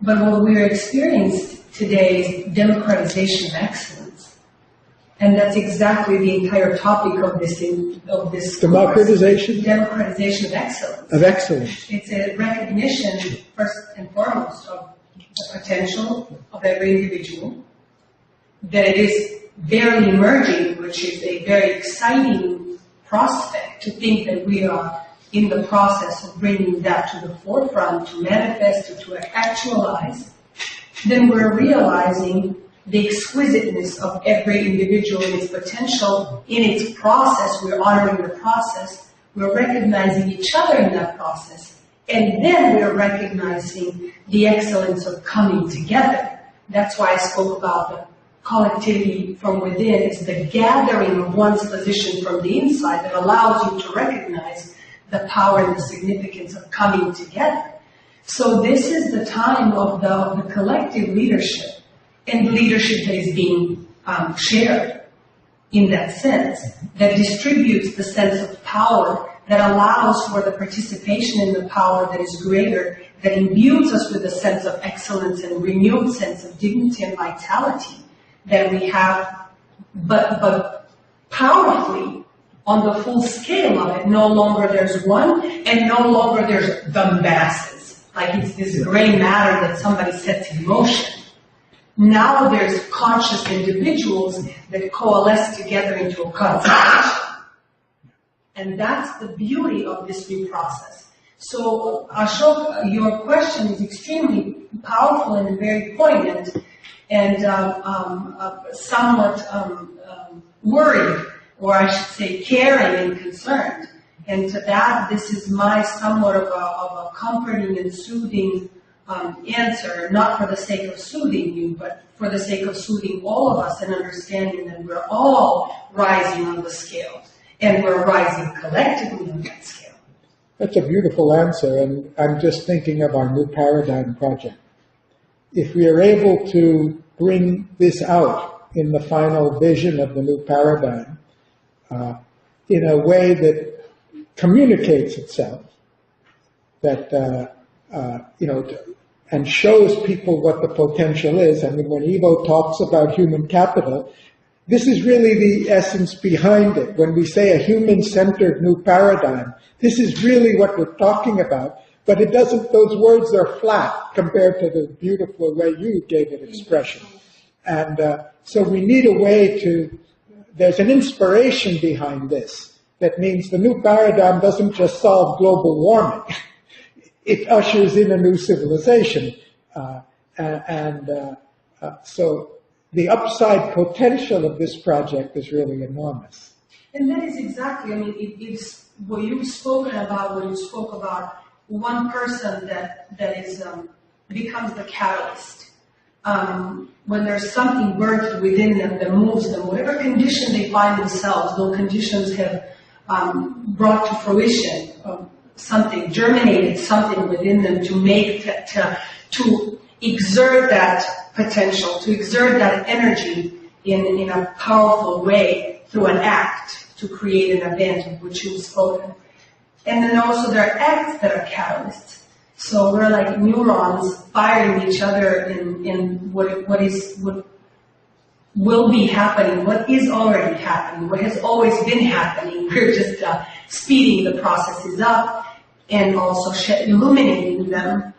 But what we're experiencing today is democratization of excellence. And that's exactly the entire topic of this democratization? Course. Democratization of excellence. Of excellence. It's a recognition, first and foremost, of the potential of every individual, that it is very emerging, which is a very exciting prospect to think that we are in the process of bringing that to the forefront, to manifest it, to actualize. Then we're realizing the exquisiteness of every individual in its potential, in its process. We're honoring the process. We're recognizing each other in that process. And then we're recognizing the excellence of coming together. That's why I spoke about the collectivity from within. It's the gathering of one's position from the inside that allows you to recognize the power and the significance of coming together. So this is the time of the collective leadership, and leadership that is being shared in that sense, that distributes the sense of power, that allows for the participation in the power that is greater, that imbues us with a sense of excellence and a renewed sense of dignity and vitality that we have, but powerfully on the full scale of it. No longer there's one, and no longer there's the masses, like it's this gray matter that somebody sets in motion. Now there's conscious individuals that coalesce together into a constellation. And that's the beauty of this new process. So, Ashok, your question is extremely powerful and very poignant, and somewhat worried, or I should say caring and concerned. And to that, this is my somewhat of a comforting and soothing answer, not for the sake of soothing you, but for the sake of soothing all of us and understanding that we're all rising on the scale, and we're rising collectively on that scale. That's a beautiful answer, and I'm just thinking of our New Paradigm project. If we are able to bring this out in the final vision of the New Paradigm in a way that communicates itself, that and shows people what the potential is. I mean, when Ivo talks about human capital, this is really the essence behind it. When we say a human-centered new paradigm, this is really what we're talking about. But it doesn't, those words are flat compared to the beautiful way you gave it expression. And so we need a way to, there's an inspiration behind this. That means the new paradigm doesn't just solve global warming. It ushers in a new civilization. So the upside potential of this project is really enormous. And that is exactly, I mean, it's what you've spoken about, when you spoke about one person that is becomes the catalyst. When there's something birthed within them that moves them, whatever condition they find themselves, those conditions have brought to fruition something, germinated something within them to make that, to exert that potential, to exert that energy in a powerful way through an act to create an event of which you've spoken. And then also there are acts that are catalysts. So we're like neurons firing each other in what will be happening, what is already happening, what has always been happening. We're just speeding the processes up and also illuminating them.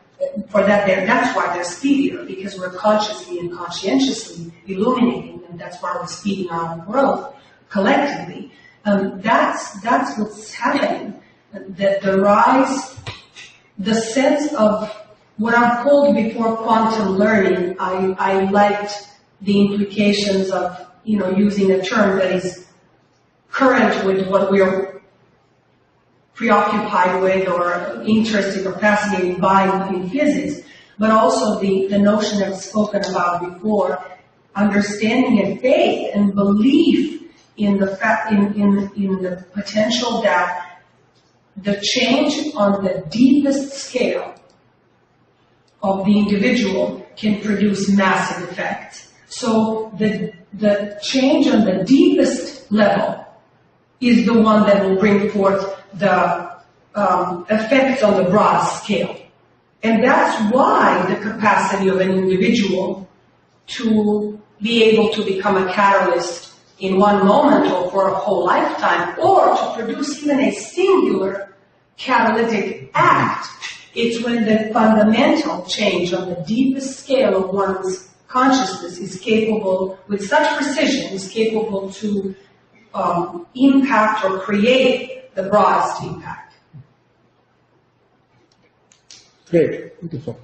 For that, that's why they're speedier, because we're consciously and conscientiously illuminating them. That's why we're speeding our growth collectively. That's what's happening. That the rise, the sense of what I've called before quantum learning. I liked the implications of, using a term that is current with what we're preoccupied with or interested or fascinated by in physics, but also the notion I've spoken about before, understanding and faith and belief in the fact, in the potential that the change on the deepest scale of the individual can produce massive effects. So the change on the deepest level is the one that will bring forth the effects on the broad scale. And that's why the capacity of an individual to be able to become a catalyst in one moment or for a whole lifetime, or to produce even a singular catalytic act, it's when the fundamental change on the deepest scale of one's consciousness is capable, with such precision, is capable to impact or create the broadest impact. Great, beautiful.